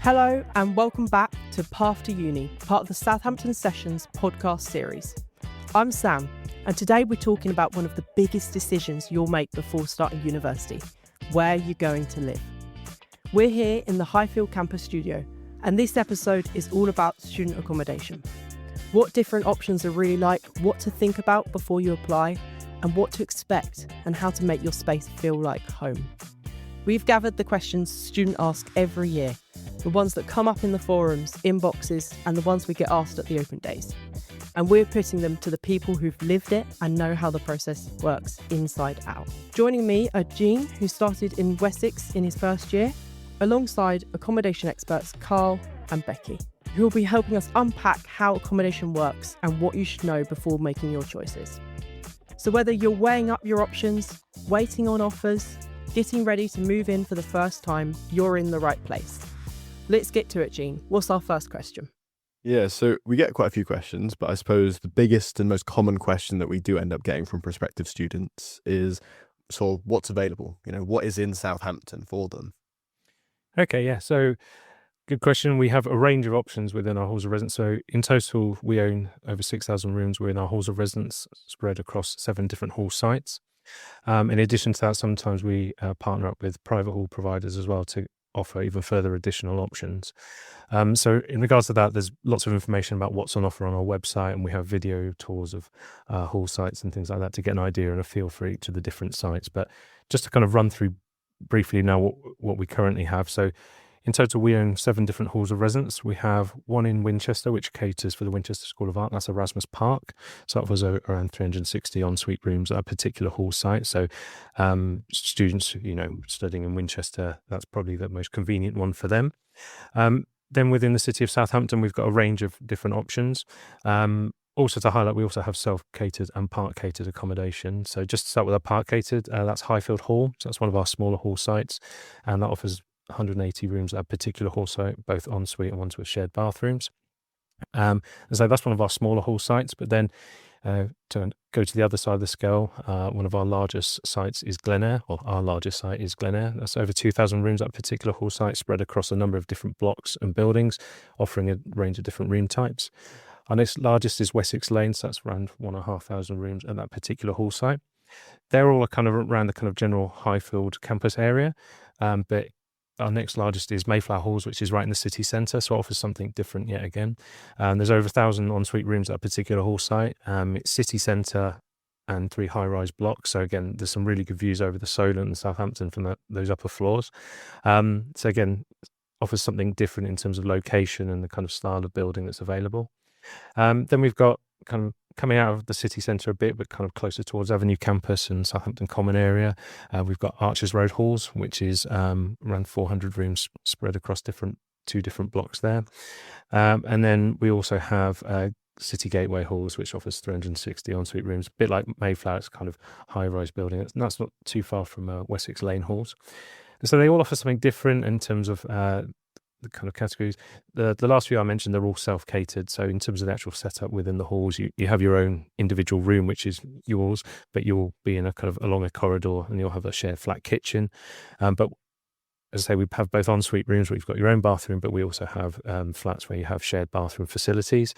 Hello and welcome back to Path to Uni, part of the Southampton Sessions podcast series. I'm Sam, and today we're talking about one of the biggest decisions you'll make before starting university, where you're going to live. We're here in the Highfield Campus studio, and this episode is all about student accommodation. What different options are really like, what to think about before you apply, and what to expect, and how to make your space feel like home. We've gathered the questions students ask every year, the ones that come up in the forums, inboxes, and the ones we get asked at the open days. And we're putting them to the people who've lived it and know how the process works inside out. Joining me are Jean, who started in Wessex in his first year, alongside accommodation experts Karl and Becky, who will be helping us unpack how accommodation works and what you should know before making your choices. So whether you're weighing up your options, waiting on offers, getting ready to move in for the first time, you're in the right place. Let's get to it, Jean. What's our first question? Yeah, so we get quite a few questions, but I suppose the biggest and most common question that we do end up getting from prospective students is sort of what's available, what is in Southampton for them? Okay, yeah, so good question. We have a range of options within our halls of residence. So in total, we own over 6,000 rooms within our halls of residence spread across 7 different hall sites. In addition to that, sometimes we partner up with private hall providers as well to offer even further additional options. So in regards to that, there's lots of information about what's on offer on our website, and we have video tours of hall sites and things like that to get an idea and a feel for each of the different sites. But just to kind of run through briefly now what we currently have. So in total, we own 7 different halls of residence. We have one in Winchester, which caters for the Winchester School of Art. That's Erasmus Park. So that was around 360 ensuite rooms at a particular hall site. So students, studying in Winchester, that's probably the most convenient one for them. Then within the city of Southampton, we've got a range of different options. Also to highlight, we also have self-catered and park-catered accommodation. So just to start with our park-catered, that's Highfield Hall. So that's one of our smaller hall sites, and that offers 180 rooms at a particular hall site, both en suite and ones with shared bathrooms. And so that's one of our smaller hall sites. But then to go to the other side of the scale, one of our largest sites is Glenair, or our largest site is Glenair. That's over 2,000 rooms at a particular hall site, spread across a number of different blocks and buildings, offering a range of different room types. Our next largest is Wessex Lane, so that's around 1,500 rooms at that particular hall site. They're all kind of around the kind of general Highfield campus area, but our next largest is Mayflower Halls, which is right in the city centre, so it offers something different yet again. There's over 1,000 ensuite rooms at a particular hall site. It's city centre and 3 high-rise blocks. So again, there's some really good views over the Solent and Southampton from those upper floors. So again, offers something different in terms of location and the kind of style of building that's available. Then we've got kind of coming out of the city centre a bit, but kind of closer towards Avenue Campus and Southampton Common area. We've got Archers Road Halls, which is around 400 rooms spread across 2 different blocks there. And then we also have City Gateway Halls, which offers 360 ensuite rooms, a bit like Mayflower. It's kind of high-rise building. That's not too far from Wessex Lane Halls. And so they all offer something different in terms of the kind of categories. The last few I mentioned, they're all self-catered. So in terms of the actual setup within the halls, you have your own individual room, which is yours, but you'll be in a kind of along a corridor, and you'll have a shared flat kitchen. But as I say, we have both ensuite rooms where you've got your own bathroom, but we also have flats where you have shared bathroom facilities.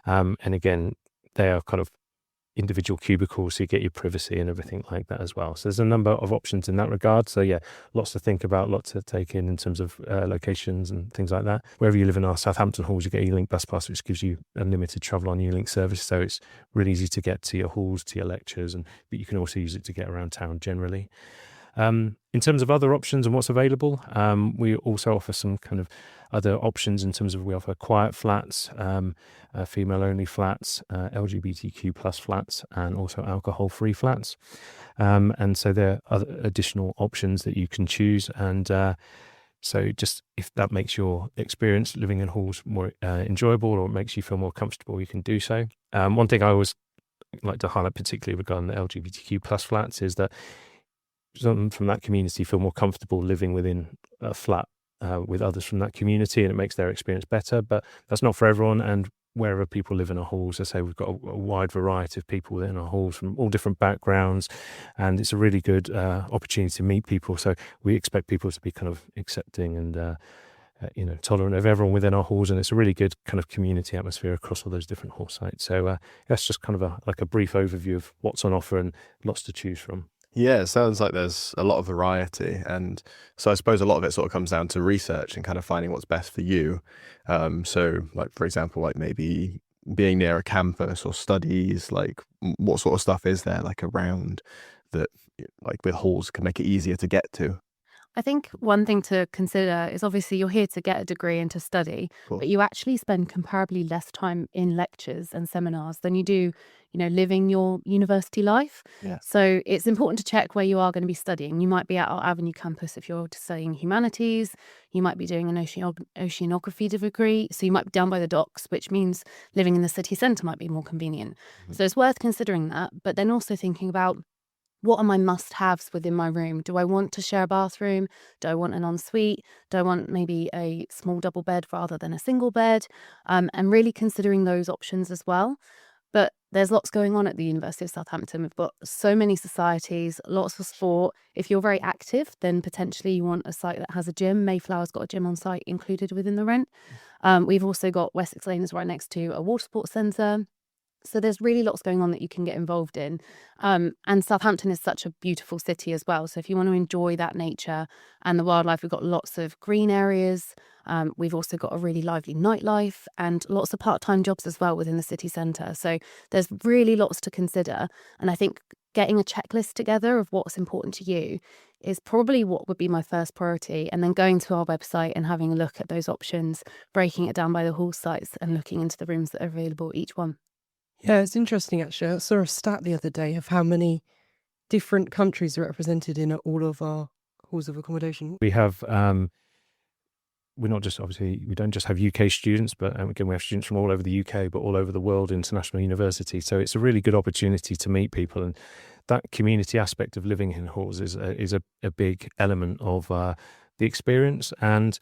And again, they are kind of individual cubicles, so you get your privacy and everything like that as well. So there's a number of options in that regard. So yeah, lots to think about, lots to take in terms of locations and things like that. Wherever you live in our Southampton halls, you get a U-Link bus pass, which gives you unlimited travel on U-Link service. So it's really easy to get to your halls, to your lectures, but you can also use it to get around town generally. In terms of other options and what's available, we also offer some kind of other options in terms of we offer quiet flats, female-only flats, LGBTQ plus flats, and also alcohol-free flats. And so there are other additional options that you can choose. And so just if that makes your experience living in halls more enjoyable, or makes you feel more comfortable, you can do so. One thing I always like to highlight, particularly regarding the LGBTQ plus flats, is that some from that community feel more comfortable living within a flat with others from that community, and it makes their experience better. But that's not for everyone, and wherever people live in our halls, as I say, we've got a wide variety of people within our halls from all different backgrounds, and it's a really good opportunity to meet people. So we expect people to be kind of accepting and tolerant of everyone within our halls, and it's a really good kind of community atmosphere across all those different hall sites. So that's just kind of a brief overview of what's on offer and lots to choose from. Yeah, it sounds like there's a lot of variety. And so I suppose a lot of it sort of comes down to research and kind of finding what's best for you. So like, for example, like maybe being near a campus or studies, like what sort of stuff is there like around that, like with halls, can make it easier to get to? I think one thing to consider is obviously you're here to get a degree and to study, but you actually spend comparably less time in lectures and seminars than you do, living your university life. Yeah. So it's important to check where you are going to be studying. You might be at our Avenue campus if you're studying humanities. You might be doing an oceanography degree. So you might be down by the docks, which means living in the city centre might be more convenient. Mm-hmm. So it's worth considering that, but then also thinking about, what are my must-haves within my room? Do I want to share a bathroom? Do I want an ensuite? Do I want maybe a small double bed rather than a single bed? And really considering those options as well. But there's lots going on at the University of Southampton. We've got so many societies, lots of sport. If you're very active, then potentially you want a site that has a gym. Mayflower's got a gym on site included within the rent. We've also got Wessex Lane is right next to a water sports centre. So there's really lots going on that you can get involved in. And Southampton is such a beautiful city as well. So if you want to enjoy that nature and the wildlife, we've got lots of green areas. We've also got a really lively nightlife and lots of part-time jobs as well within the city centre. So there's really lots to consider. And I think getting a checklist together of what's important to you is probably what would be my first priority. And then going to our website and having a look at those options, breaking it down by the hall sites and looking into the rooms that are available each one. Yeah, it's interesting actually. I saw a stat the other day of how many different countries are represented in all of our halls of accommodation. We have, we don't just have UK students, but again, we have students from all over the UK, but all over the world, international university. So it's a really good opportunity to meet people. And that community aspect of living in halls is a big element of the experience. And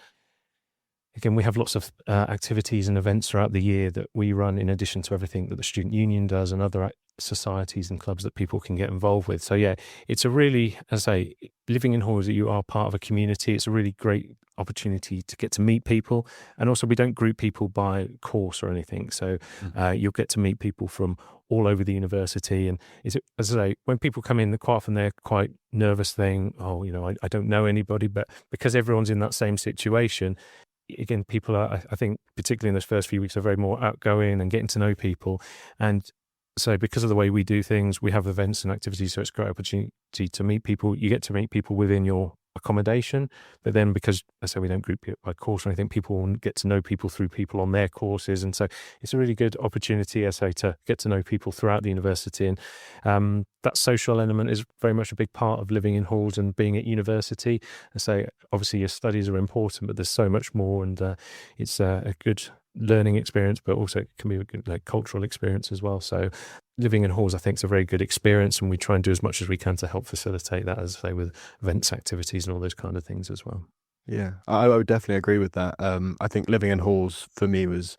again, we have lots of activities and events throughout the year that we run in addition to everything that the Student Union does and other societies and clubs that people can get involved with. So yeah, it's a really, as I say, living in halls, you are part of a community. It's a really great opportunity to get to meet people. And also we don't group people by course or anything. So you'll get to meet people from all over the university. And as I say, when people come in, quite often they're quite nervous saying, I don't know anybody, but because everyone's in that same situation, again, people are, I think, particularly in those first few weeks, are very more outgoing and getting to know people. And so because of the way we do things, we have events and activities, so it's a great opportunity to meet people. You get to meet people within your accommodation, but then because I say we don't group it by course or anything, people will get to know people through people on their courses. And so it's a really good opportunity, I say, to get to know people throughout the university. And that social element is very much a big part of living in halls and being at university. I say, obviously your studies are important, but there's so much more, and it's a good learning experience, but also it can be a good cultural experience as well. So living in halls, I think, is a very good experience, and we try and do as much as we can to help facilitate that, as I say, with events, activities and all those kind of things as well. Yeah, I would definitely agree with that. I think living in halls for me was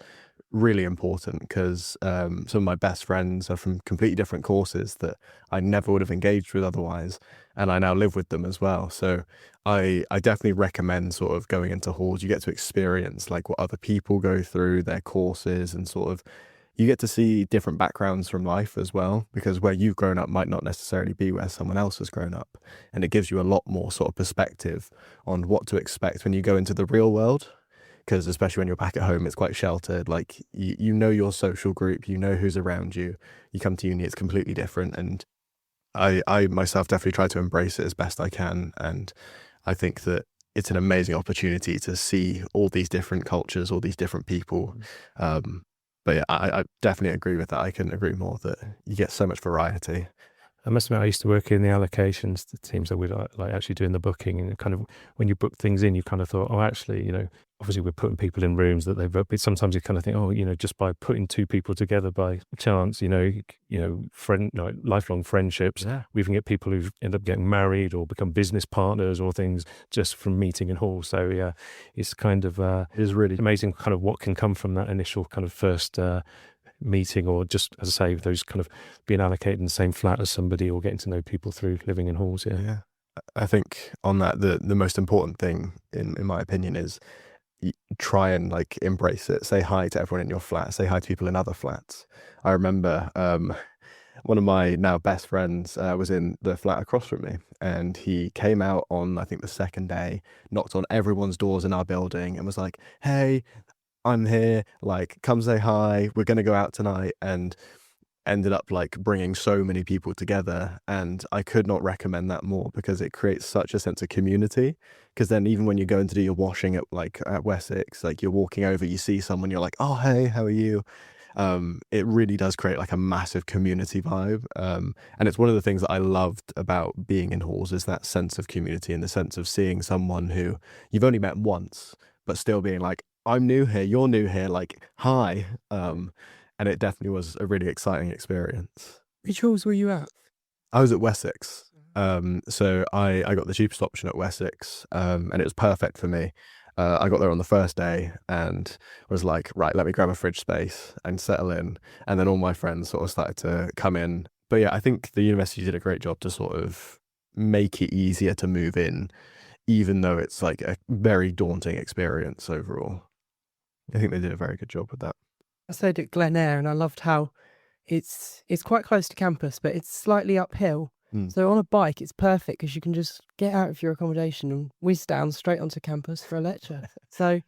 really important because some of my best friends are from completely different courses that I never would have engaged with otherwise, and I now live with them as well. So I definitely recommend sort of going into halls. You get to experience like what other people go through, their courses, and sort of you get to see different backgrounds from life as well, because where you've grown up might not necessarily be where someone else has grown up. And it gives you a lot more sort of perspective on what to expect when you go into the real world. Because especially when you're back at home, it's quite sheltered. Like you know your social group, you know who's around you. You come to uni, it's completely different. And I myself definitely try to embrace it as best I can. And I think that it's an amazing opportunity to see all these different cultures, all these different people. But yeah, I definitely agree with that. I couldn't agree more that you get so much variety. I must admit, I used to work in the allocations, the teams that we'd like actually doing the booking, and kind of when you book things in, you kind of thought, actually, obviously we're putting people in rooms that they've booked, but sometimes you kind of think, just by putting two people together by chance, lifelong friendships, we even get people who end up getting married or become business partners or things just from meeting in halls. So yeah, it's kind of, it is really amazing kind of what can come from that initial kind of first meeting, or just, as I say, those kind of being allocated in the same flat as somebody or getting to know people through living in halls. Yeah. I think on that, the most important thing in my opinion is try and like embrace it. Say hi to everyone in your flat. Say hi to people in other flats. I remember one of my now best friends was in the flat across from me, and he came out on, I think, the second day, knocked on everyone's doors in our building and was like, "Hey, I'm here, like, come say hi, we're gonna go out tonight," and ended up like bringing so many people together. And I could not recommend that more, because it creates such a sense of community. Because then even when you're going to do your washing at Wessex, like you're walking over, you see someone, you're like, "Oh, hey, how are you?" It really does create like a massive community vibe. And it's one of the things that I loved about being in halls, is that sense of community, and the sense of seeing someone who you've only met once, but still being like, "I'm new here, you're new here, like, hi." And it definitely was a really exciting experience. Which halls were you at? I was at Wessex. So I got the cheapest option at Wessex, and it was perfect for me. I got there on the first day and was like, right, let me grab a fridge space and settle in. And then all my friends sort of started to come in. But yeah, I think the university did a great job to sort of make it easier to move in, even though it's like a very daunting experience overall. I think they did a very good job with that. I stayed at Glen Eyre, and I loved how it's quite close to campus, but it's slightly uphill. So on a bike, it's perfect, because you can just get out of your accommodation and whiz down straight onto campus for a lecture. So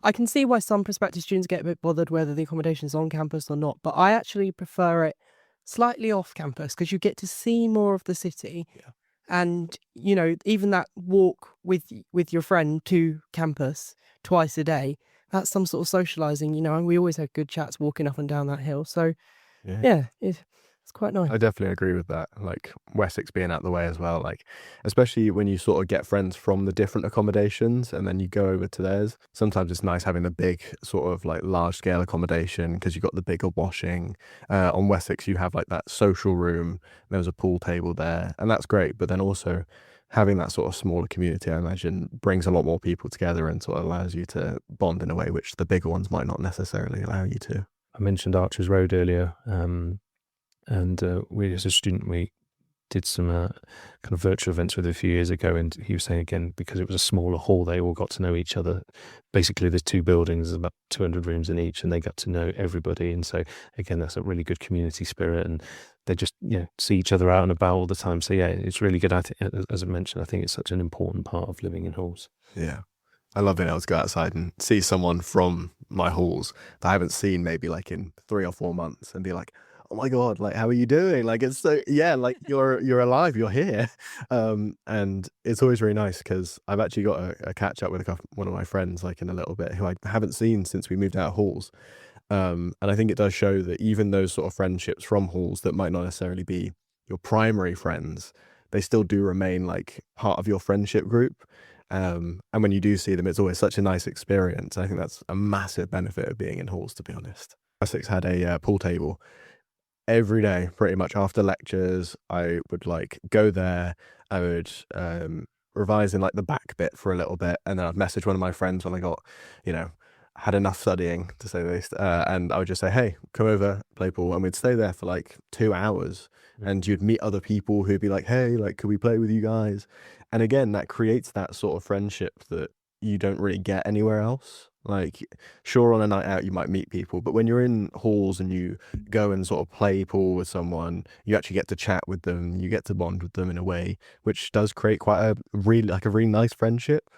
I can see why some prospective students get a bit bothered whether the accommodation is on campus or not, but I actually prefer it slightly off campus, because you get to see more of the city. Yeah. And, you know, even that walk with your friend to campus twice a day, that's some sort of socialising, you know, and we always had good chats walking up and down that hill. So, yeah, it's quite nice. I definitely agree with that. Like Wessex being out the way as well, like especially when you sort of get friends from the different accommodations and then you go over to theirs. Sometimes it's nice having the big sort of like large scale accommodation, because you've got the bigger washing. On Wessex, you have like that social room. There was a pool table there, and that's great. But then also having that sort of smaller community, I imagine, brings a lot more people together and sort of allows you to bond in a way which the bigger ones might not necessarily allow you to. I mentioned Archers Road earlier, and we, as a student, we did some kind of virtual events with him a few years ago, and he was saying, again, because it was a smaller hall, they all got to know each other. Basically, there's two buildings, there's about 200 rooms in each, and they got to know everybody. And so, again, that's a really good community spirit, and they just, you know, see each other out and about all the time. So yeah, it's really good. As I mentioned, I think it's such an important part of living in halls. Yeah. I love being able to go outside and see someone from my halls that I haven't seen maybe like in 3 or 4 months and be like, "Oh my God, like, how are you doing?" Like, it's so, yeah, like you're alive, you're here. And it's always really nice, because I've actually got a catch up with one of my friends like in a little bit, who I haven't seen since we moved out of halls. And I think it does show that even those sort of friendships from halls that might not necessarily be your primary friends, they still do remain like part of your friendship group. And when you do see them, it's always such a nice experience. I think that's a massive benefit of being in halls, to be honest. Essex had a pool table every day, pretty much after lectures. I would like go there. I would revise in like the back bit for a little bit, and then I'd message one of my friends when I got, you know, had enough studying, to say the least, and I would just say, "Hey, come over, play pool," and we'd stay there for like 2 hours. And you'd meet other people who'd be like, "Hey, like, could we play with you guys?" And again, that creates that sort of friendship that you don't really get anywhere else. Like, sure, on a night out you might meet people, but when you're in halls and you go and sort of play pool with someone, you actually get to chat with them, you get to bond with them in a way which does create quite a really nice friendship.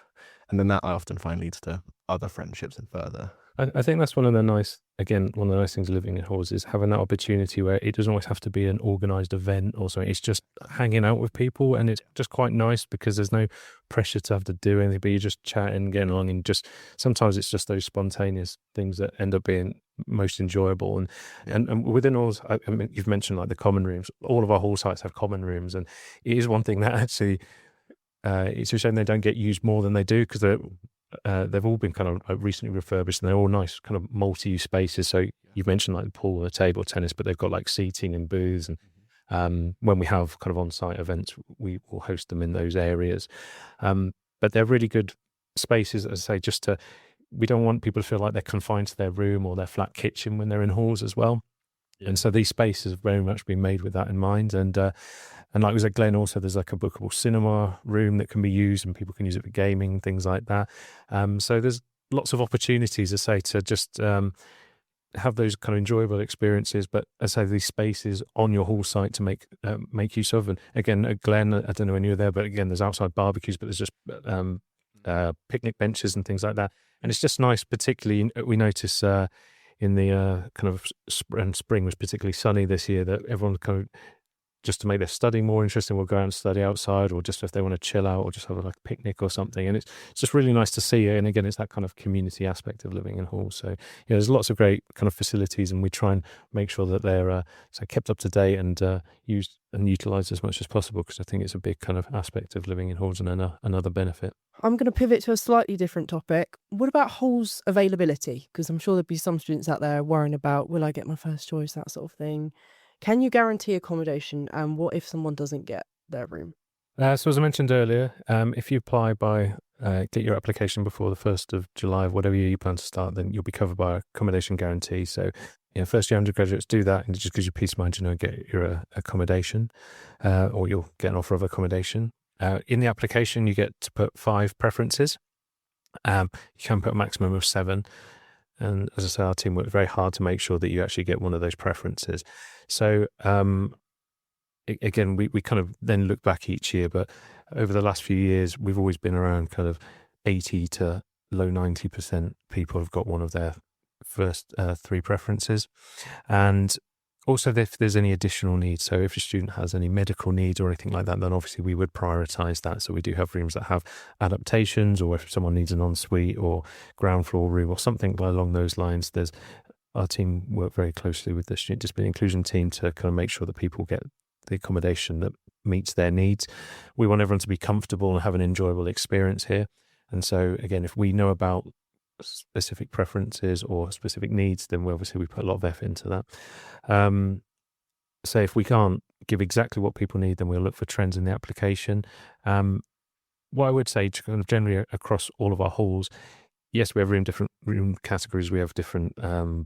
And then that I often find leads to other friendships and further. I think that's one of the nice things of living in halls, is having that opportunity where it doesn't always have to be an organised event or something. It's just hanging out with people, and it's just quite nice because there's no pressure to have to do anything, but you're just chatting, getting along, and just sometimes it's just those spontaneous things that end up being most enjoyable. And within halls, I mean, you've mentioned like the common rooms. All of our hall sites have common rooms, and it is one thing that actually it's a shame they don't get used more than they do, because they've all been kind of recently refurbished, and they're all nice kind of multi-use spaces. So you've mentioned like the pool and the table tennis, but they've got like seating and booths, and when we have kind of on-site events, we will host them in those areas. But they're really good spaces, as I say, we don't want people to feel like they're confined to their room or their flat kitchen when they're in halls as well. Yeah. And so these spaces have very much been made with that in mind. And like we said, Glenn, also there's like a bookable cinema room that can be used, and people can use it for gaming, things like that. So there's lots of opportunities, as I say, to just have those kind of enjoyable experiences, but as I say, these spaces on your hall site to make use of. And again, at Glen, I don't know when you were there, but again, there's outside barbecues, but there's just picnic benches and things like that. And it's just nice, particularly we notice in the kind of spring was particularly sunny this year, that everyone kind of, just to make their study more interesting, will go out and study outside, or just if they want to chill out or just have a picnic or something. And it's just really nice to see. And again, it's that kind of community aspect of living in halls. So there's lots of great kind of facilities, and we try and make sure that they're kept up to date and used and utilised as much as possible, because I think it's a big kind of aspect of living in halls and another benefit. I'm going to pivot to a slightly different topic. What about halls availability? Because I'm sure there'd be some students out there worrying about, will I get my first choice, that sort of thing. Can you guarantee accommodation, and what if someone doesn't get their room? So as I mentioned earlier, if you apply get your application before the 1st of July of whatever year you plan to start, then you'll be covered by accommodation guarantee. So first year undergraduates do that, and it just gives you peace of mind, get your accommodation, or you'll get an offer of accommodation. In the application, you get to put 5 preferences. You can put a maximum of 7. And as I say, our team worked very hard to make sure that you actually get one of those preferences. So again, we kind of then look back each year, but over the last few years, we've always been around kind of 80 to low 90% people have got one of their first 3 preferences. And also, if there's any additional needs, so if a student has any medical needs or anything like that, then obviously we would prioritise that. So we do have rooms that have adaptations, or if someone needs an ensuite or ground floor room or something along those lines, our team work very closely with the student disability inclusion team to kind of make sure that people get the accommodation that meets their needs. We want everyone to be comfortable and have an enjoyable experience here. And so again, if we know about specific preferences or specific needs, then we put a lot of effort into that. So if we can't give exactly what people need, then we'll look for trends in the application. What I would say kind of generally across all of our halls, yes, we have different room categories, we have different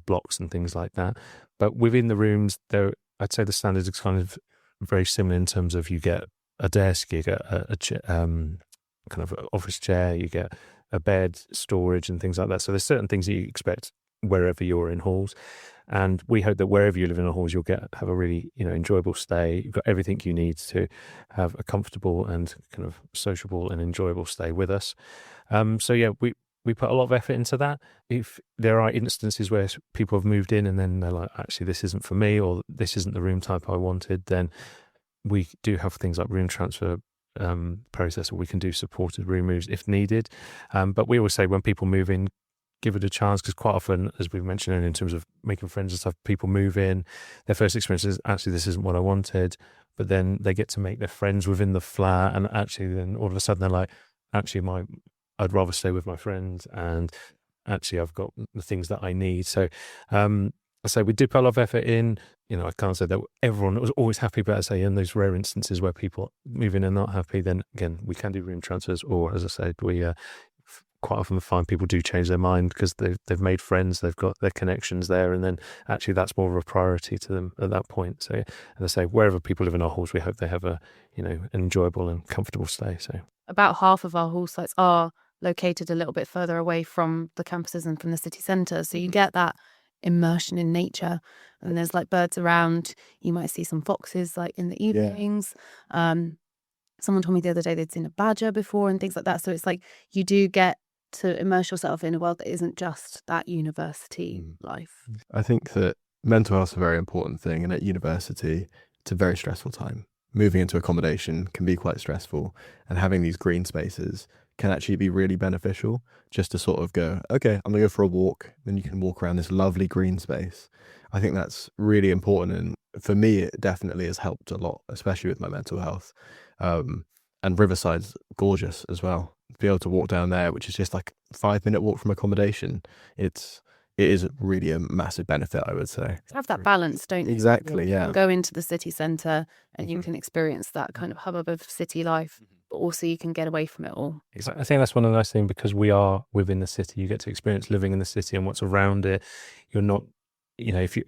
blocks and things like that, but within the rooms I'd say the standards are kind of very similar in terms of you get a desk, you get a kind of office chair, you get a bed, storage and things like that. So there's certain things that you expect wherever you're in halls. And we hope that wherever you live in the halls, you'll have a really, enjoyable stay. You've got everything you need to have a comfortable and kind of sociable and enjoyable stay with us. We put a lot of effort into that. If there are instances where people have moved in and then they're like, actually, this isn't for me, or this isn't the room type I wanted, then we do have things like room transfer process, or we can do supported room moves if needed. But we always say when people move in, give it a chance, because quite often, as we've mentioned earlier, in terms of making friends and stuff, people move in, their first experience is, actually, this isn't what I wanted, but then they get to make their friends within the flat, and actually then all of a sudden they're like, actually, I'd rather stay with my friends, and actually I've got the things that I need. So I say we did put a lot of effort in. I can't say that everyone was always happy, but I say in those rare instances where people move in and not happy, then again, we can do room transfers, or as I said, we quite often find people do change their mind because they've made friends, they've got their connections there, and then actually that's more of a priority to them at that point. So as I say, wherever people live in our halls, we hope they have an enjoyable and comfortable stay. So about half of our hall sites are located a little bit further away from the campuses and from the city centre, so you get that immersion in nature, and there's like birds around. You might see some foxes like in the evenings. Someone told me the other day they'd seen a badger before and things like that. So it's like you do get to immerse yourself in a world that isn't just that university life. I think that mental health is a very important thing, and at university it's a very stressful time. Moving into accommodation can be quite stressful, and having these green spaces can actually be really beneficial, just to sort of go, okay, I'm gonna go for a walk, then you can walk around this lovely green space. I think that's really important, and for me it definitely has helped a lot, especially with my mental health. And Riverside's gorgeous as well. To be able to walk down there, which is just like a 5-minute walk from accommodation, it is really a massive benefit, I would say. Have that balance, don't you? Exactly, yeah. Go into the city centre and you can experience that kind of hubbub of city life, but also you can get away from it all. Exactly. I think that's one of the nice things, because we are within the city. You get to experience living in the city and what's around it. You're not, if you,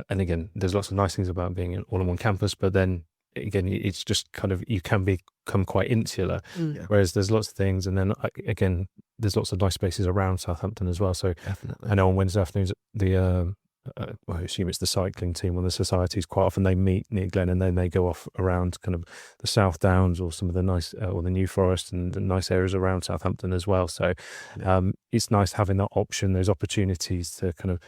and again, there's lots of nice things about being all on one campus, but then again, it's just kind of, you can become quite insular, whereas there's lots of things. And then again, there's lots of nice spaces around Southampton as well. So Definitely. I know on Wednesday afternoons, I assume it's the cycling team or the societies, quite often they meet near Glen and then they go off around kind of the South Downs or some of the nice, or the New Forest and the nice areas around Southampton as well. So it's nice having that option, those opportunities to kind of,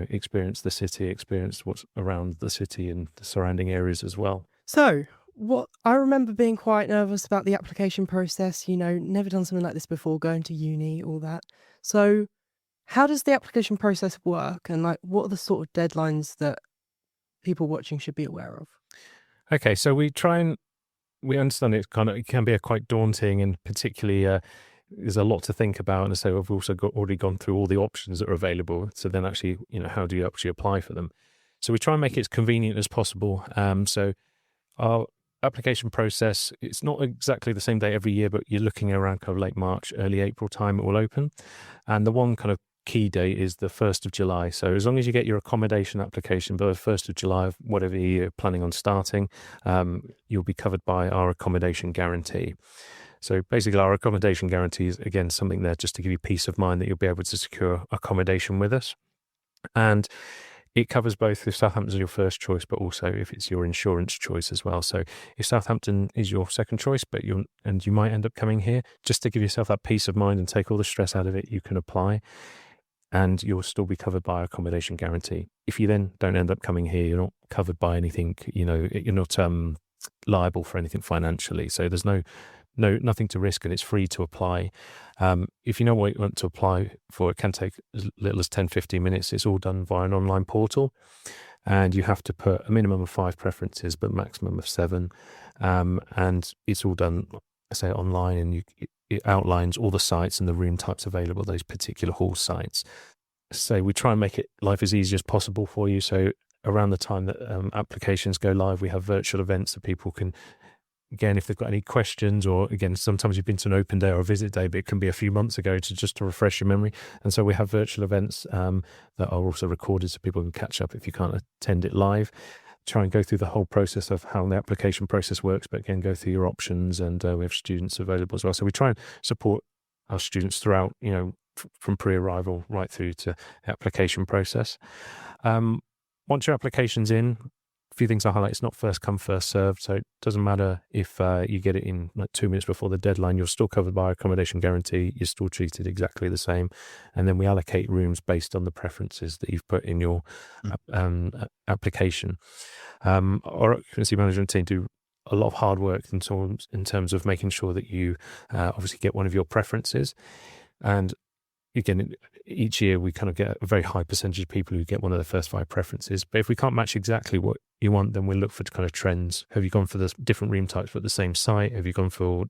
experience the city, experience what's around the city and the surrounding areas as well. So, what I remember being quite nervous about the application process, never done something like this before, going to uni, all that. So, how does the application process work, and what are the sort of deadlines that people watching should be aware of? Okay, so we understand it can be quite daunting, and particularly there's a lot to think about. And so we've also already gone through all the options that are available. So then actually, how do you actually apply for them? So we try and make it as convenient as possible. So our application process, it's not exactly the same day every year, but you're looking around kind of late March, early April time it will open. And the one kind of key date is the 1st of July. So as long as you get your accommodation application by the 1st of July, whatever you're planning on starting, you'll be covered by our accommodation guarantee. So basically our accommodation guarantee is, again, something there just to give you peace of mind that you'll be able to secure accommodation with us. And it covers both if Southampton is your first choice, but also if it's your insurance choice as well. So if Southampton is your second choice, you might end up coming here, just to give yourself that peace of mind and take all the stress out of it, you can apply. And you'll still be covered by our accommodation guarantee. If you then don't end up coming here, you're not covered by anything, you're not liable for anything financially. So there's nothing to risk, and it's free to apply. If you know what you want to apply for, it can take as little as 10-15 minutes. It's all done via an online portal, and you have to put a minimum of 5 preferences, but maximum of 7. And it's all done, I say, online, and it outlines all the sites and the room types available, those particular hall sites. So we try and make life as easy as possible for you. So around the time that applications go live, we have virtual events that people can, again, if they've got any questions, or again, sometimes you've been to an open day or a visit day, but it can be a few months ago to refresh your memory. And so we have virtual events that are also recorded so people can catch up if you can't attend it live. Try and go through the whole process of how the application process works, but again, go through your options, and we have students available as well. So we try and support our students throughout, from pre-arrival right through to the application process. Once your application's in, a few things I highlight: it's not first come, first served. So it doesn't matter if you get it in 2 minutes before the deadline, you're still covered by our accommodation guarantee. You're still treated exactly the same. And then we allocate rooms based on the preferences that you've put in your application. Our occupancy management team do a lot of hard work in terms of making sure that you obviously get one of your preferences. And again, each year we kind of get a very high percentage of people who get one of the first 5 preferences. But if we can't match exactly what you want, then we'll look for kind of trends. Have you gone for the different room types but the same site? Have you gone for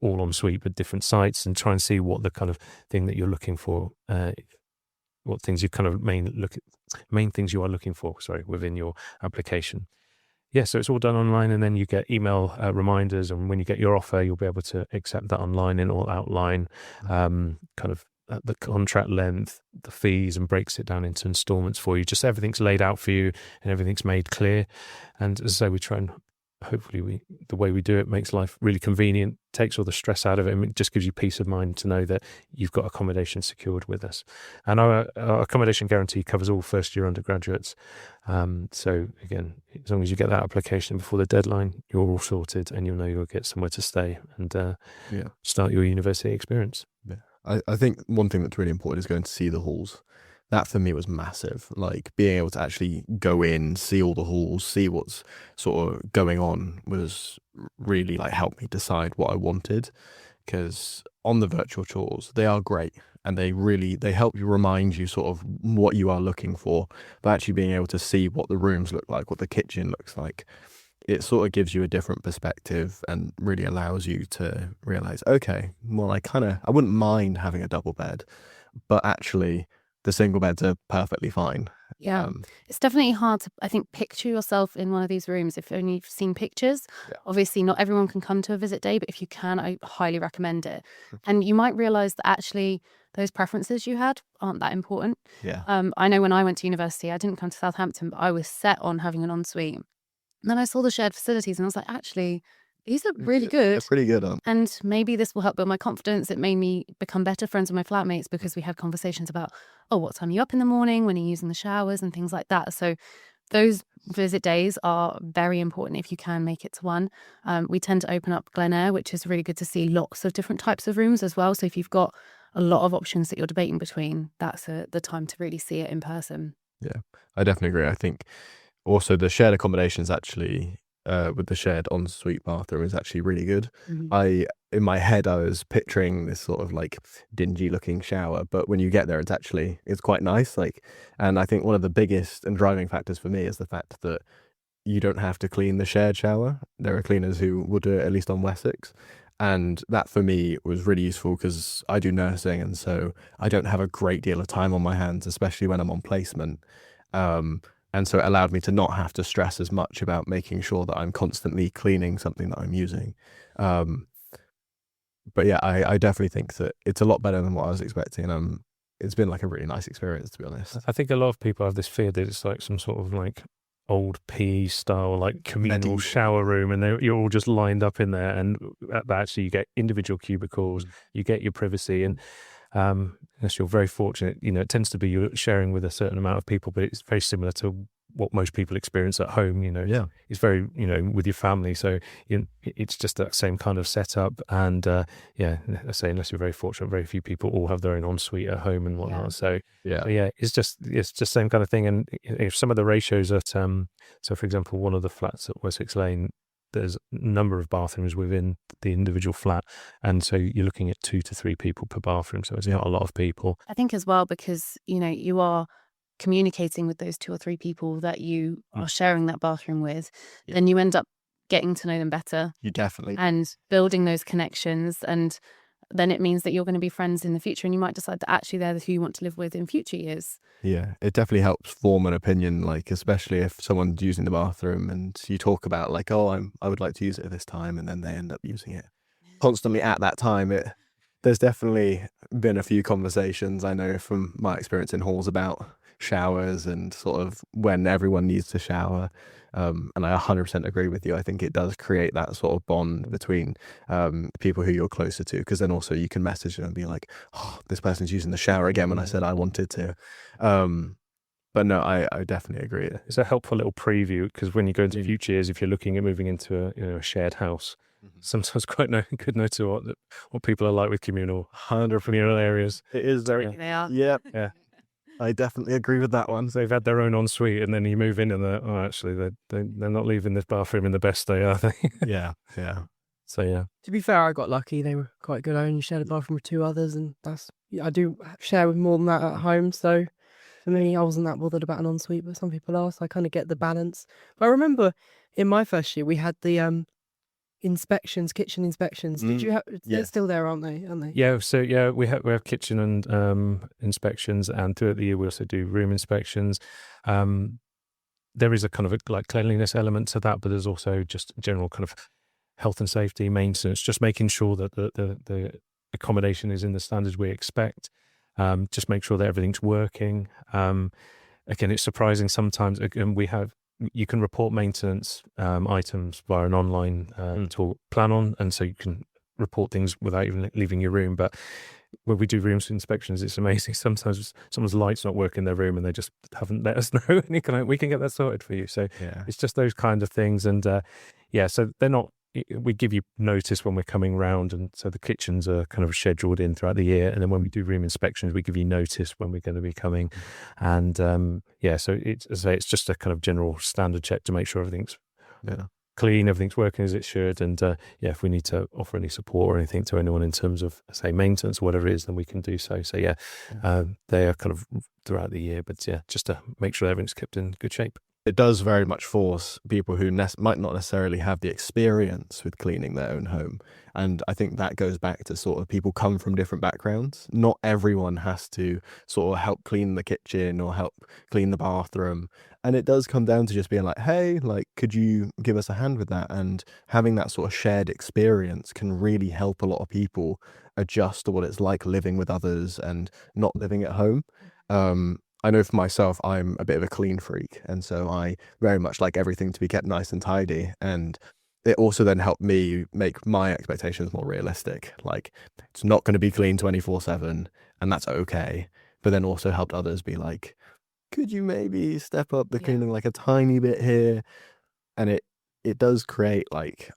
all en suite but different sites? And try and see what the kind of thing that you're looking for, what things you kind of main things you are looking for, within your application. Yeah, so it's all done online, and then you get email reminders, and when you get your offer, you'll be able to accept that online, and it'll outline kind of the contract length, the fees, and breaks it down into installments for you. Just everything's laid out for you, and everything's made clear. And as I say, we try and hopefully the way we do it makes life really convenient, takes all the stress out of it, and it just gives you peace of mind to know that you've got accommodation secured with us. And our accommodation guarantee covers all first-year undergraduates. So again, as long as you get that application before the deadline, you're all sorted, and you'll know you'll get somewhere to stay and start your university experience. Yeah. I think one thing that's really important is going to see the halls. That for me was massive. Like being able to actually go in, see all the halls, see what's sort of going on was really helped me decide what I wanted. Because on the virtual tours, they are great, and they help you remind you sort of what you are looking for. But actually being able to see what the rooms look like, what the kitchen looks like, it sort of gives you a different perspective and really allows you to realize, okay, well, I wouldn't mind having a double bed, but actually the single beds are perfectly fine. Yeah, it's definitely hard to, I think, picture yourself in one of these rooms if only you've seen pictures. Yeah. Obviously, not everyone can come to a visit day, but if you can, I highly recommend it. And you might realise that actually those preferences you had aren't that important. Yeah. I know when I went to university, I didn't come to Southampton, but I was set on having an ensuite. And then I saw the shared facilities and I was like, actually, These are really good. They're pretty good, aren't And maybe this will help build my confidence. It made me become better friends with my flatmates because we had conversations about, oh, what time are you up in the morning, when are you using the showers and things like that. So those visit days are very important if you can make it to one. We tend to open up Glen Eyre, which is really good to see lots of different types of rooms as well. So if you've got a lot of options that you're debating between, that's the time to really see it in person. Yeah, I definitely agree. I think also the shared accommodation is actually with the shared ensuite bathroom is actually really good. Mhm. In my head I was picturing this sort of like dingy looking shower, but when you get there it's quite nice. And I think one of the biggest and driving factors for me is the fact that you don't have to clean the shared shower. There are cleaners who will do it, at least on Wessex. And that for me was really useful because I do nursing, and so I don't have a great deal of time on my hands, especially when I'm on placement. And so it allowed me to not have to stress as much about making sure that I'm constantly cleaning something that I'm using. But yeah, I definitely think that it's a lot better than what I was expecting. And it's been like a really nice experience, to be honest. I think a lot of people have this fear that it's like some sort of like old PE style like communal Medieval. shower room, and you're all just lined up in there, and actually you get individual cubicles, you get your privacy, and unless you're very fortunate, it tends to be you're sharing with a certain amount of people, but it's very similar to what most people experience at home. Yeah. It's very with your family, so it's just that same kind of setup. And I say, unless you're very fortunate, very few people all have their own ensuite at home and whatnot. So it's just same kind of thing. And if some of the ratios at so for example, one of the flats at Wessex Lane, there's a number of bathrooms within the individual flat, and so you're looking at 2 to 3 people per bathroom, so it's not a lot of people. I think as well, because you are communicating with those 2 or 3 people that you are sharing that bathroom with, then you end up getting to know them better. You definitely. And building those connections, and then it means that you're going to be friends in the future, and you might decide that actually they're who you want to live with in future years. Yeah, it definitely helps form an opinion, especially if someone's using the bathroom and you talk about I would like to use it at this time, and then they end up using it constantly at that time. There's definitely been a few conversations I know from my experience in halls about showers and sort of when everyone needs to shower. And I 100% agree with you. I think it does create that sort of bond between people who you're closer to, because then also you can message them and be like, oh, this person's using the shower again when I said I wanted to. But no, I definitely agree. It's a helpful little preview, because when you go into future years, if you're looking at moving into a shared house, sometimes quite good know to what people are like with communal areas. It is very. They are. Yeah. Yeah. I definitely agree with that one. So they've had their own ensuite, and then you move in, and actually they're not leaving this bathroom in the best state, are they? Yeah. So yeah. To be fair, I got lucky. They were quite good. I only shared a bathroom with 2 others, and I do share with more than that at home. So for me, I wasn't that bothered about an ensuite, but some people are. So I kind of get the balance. But I remember in my first year, we had the kitchen inspections. Did you have? They're still there, aren't they? Yeah. So yeah, we have kitchen and inspections, and throughout the year we also do room inspections. There is a kind of a cleanliness element to that, but there's also just general kind of health and safety maintenance, just making sure that the accommodation is in the standards we expect. Just make sure that everything's working. Again, it's surprising sometimes. Again, you can report maintenance items via an online tool, Plan On, and so you can report things without even leaving your room. But when we do room inspections, it's amazing. Sometimes someone's light's not working in their room, and they just haven't let us know, and we can get that sorted for you. So it's just those kind of things, and so they're not. We give you notice when we're coming round, and so the kitchens are kind of scheduled in throughout the year, and then when we do room inspections, we give you notice when we're going to be coming, and so it's just a kind of general standard check to make sure everything's clean, everything's working as it should, and if we need to offer any support or anything to anyone in terms of say maintenance or whatever it is, then we can do so. So they are kind of throughout the year, but just to make sure everything's kept in good shape. It does very much force people who might not necessarily have the experience with cleaning their own home. And I think that goes back to sort of people come from different backgrounds. Not everyone has to sort of help clean the kitchen or help clean the bathroom. And it does come down to just being like, hey, could you give us a hand with that? And having that sort of shared experience can really help a lot of people adjust to what it's like living with others and not living at home. I know for myself, I'm a bit of a clean freak, and so I very much like everything to be kept nice and tidy. And it also then helped me make my expectations more realistic. Like, it's not going to be clean 24/7, and that's okay. But then also helped others be like, could you maybe step up the cleaning like a tiny bit here? And it does create like,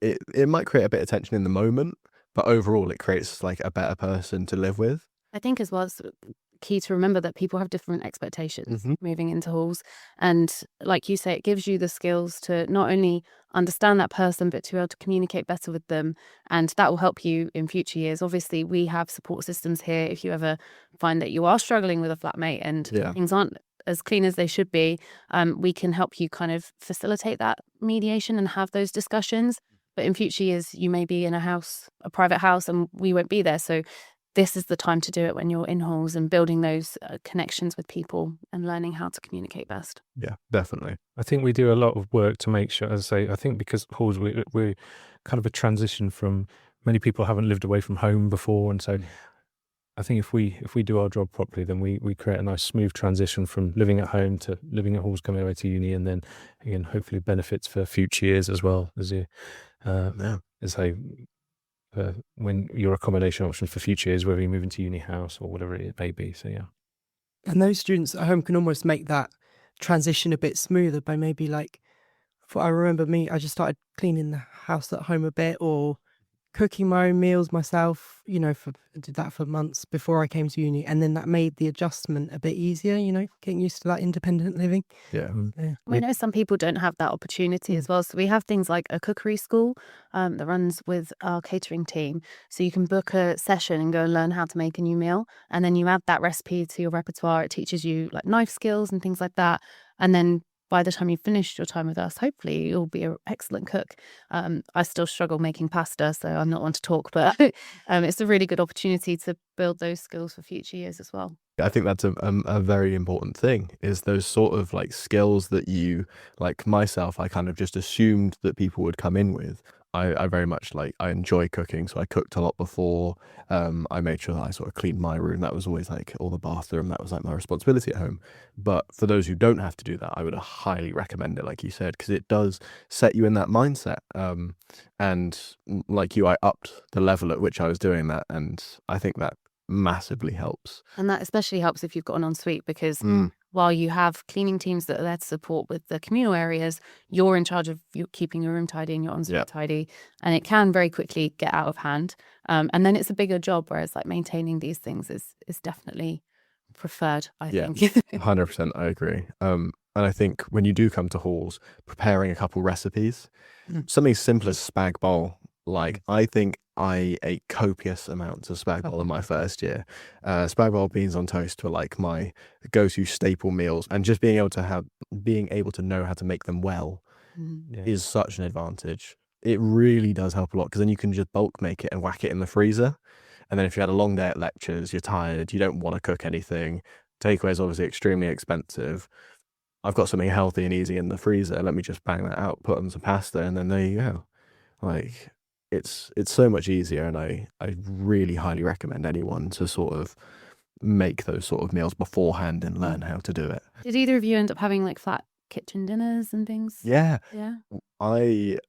it might create a bit of tension in the moment, but overall it creates like a better person to live with. I think as well, it's key to remember that people have different expectations moving into halls. And like you say, it gives you the skills to not only understand that person, but to be able to communicate better with them. And that will help you in future years. Obviously, we have support systems here. If you ever find that you are struggling with a flatmate and things aren't as clean as they should be, we can help you kind of facilitate that mediation and have those discussions. But in future years, you may be in a private house, and we won't be there. So this is the time to do it when you're in halls and building those connections with people and learning how to communicate best. Yeah, definitely. I think we do a lot of work to make sure, as I say, I think because halls, we're kind of a transition from, many people haven't lived away from home before. And so I think if we do our job properly, then we create a nice smooth transition from living at home to living at halls, coming away to uni, and then again, hopefully benefits for future years as well, as you, as I, when your accommodation option for future years, whether you move into uni house or whatever it may be. So yeah. And those students at home can almost make that transition a bit smoother by maybe like, I remember I just started cleaning the house at home a bit, or cooking my own meals myself, I did that for months before I came to uni. And then that made the adjustment a bit easier, getting used to that independent living. Yeah. We know some people don't have that opportunity as well. So we have things like a cookery school that runs with our catering team. So you can book a session and go and learn how to make a new meal. And then you add that recipe to your repertoire. It teaches you like knife skills and things like that. And then by the time you've finished your time with us, hopefully you'll be an excellent cook. I still struggle making pasta, so I'm not one to talk, but it's a really good opportunity to build those skills for future years as well. I think that's a very important thing, is those sort of like skills that you, like myself, I kind of just assumed that people would come in with. I very much I enjoy cooking, so I cooked a lot before. I made sure that I sort of cleaned my room. That was always like, all the bathroom, that was like my responsibility at home. But for those who don't have to do that, I would highly recommend it, like you said, because it does set you in that mindset. And like you, I upped the level at which I was doing that, and I think that massively helps. And that especially helps if you've got an ensuite, because while you have cleaning teams that are there to support with the communal areas, you're in charge of keeping your room tidy and your ensuite tidy, and it can very quickly get out of hand. And then it's a bigger job, whereas like maintaining these things is definitely preferred, I think. 100%, I agree. And I think when you do come to halls, preparing a couple recipes, something simple as spag bol. Like, I think I ate copious amounts of spag bol in my first year. Spag bol beans on toast were like my go-to staple meals, and just being able to know how to make them well is such an advantage. It really does help a lot, because then you can just bulk make it and whack it in the freezer. And then if you had a long day at lectures, you're tired, you don't want to cook anything. Takeaway is obviously extremely expensive. I've got something healthy and easy in the freezer. Let me just bang that out, put on some pasta, and then there you go. Like, it's so much easier, and I really highly recommend anyone to sort of make those sort of meals beforehand and learn how to do it. Did either of you end up having like flat kitchen dinners and things? Yeah. Yeah. I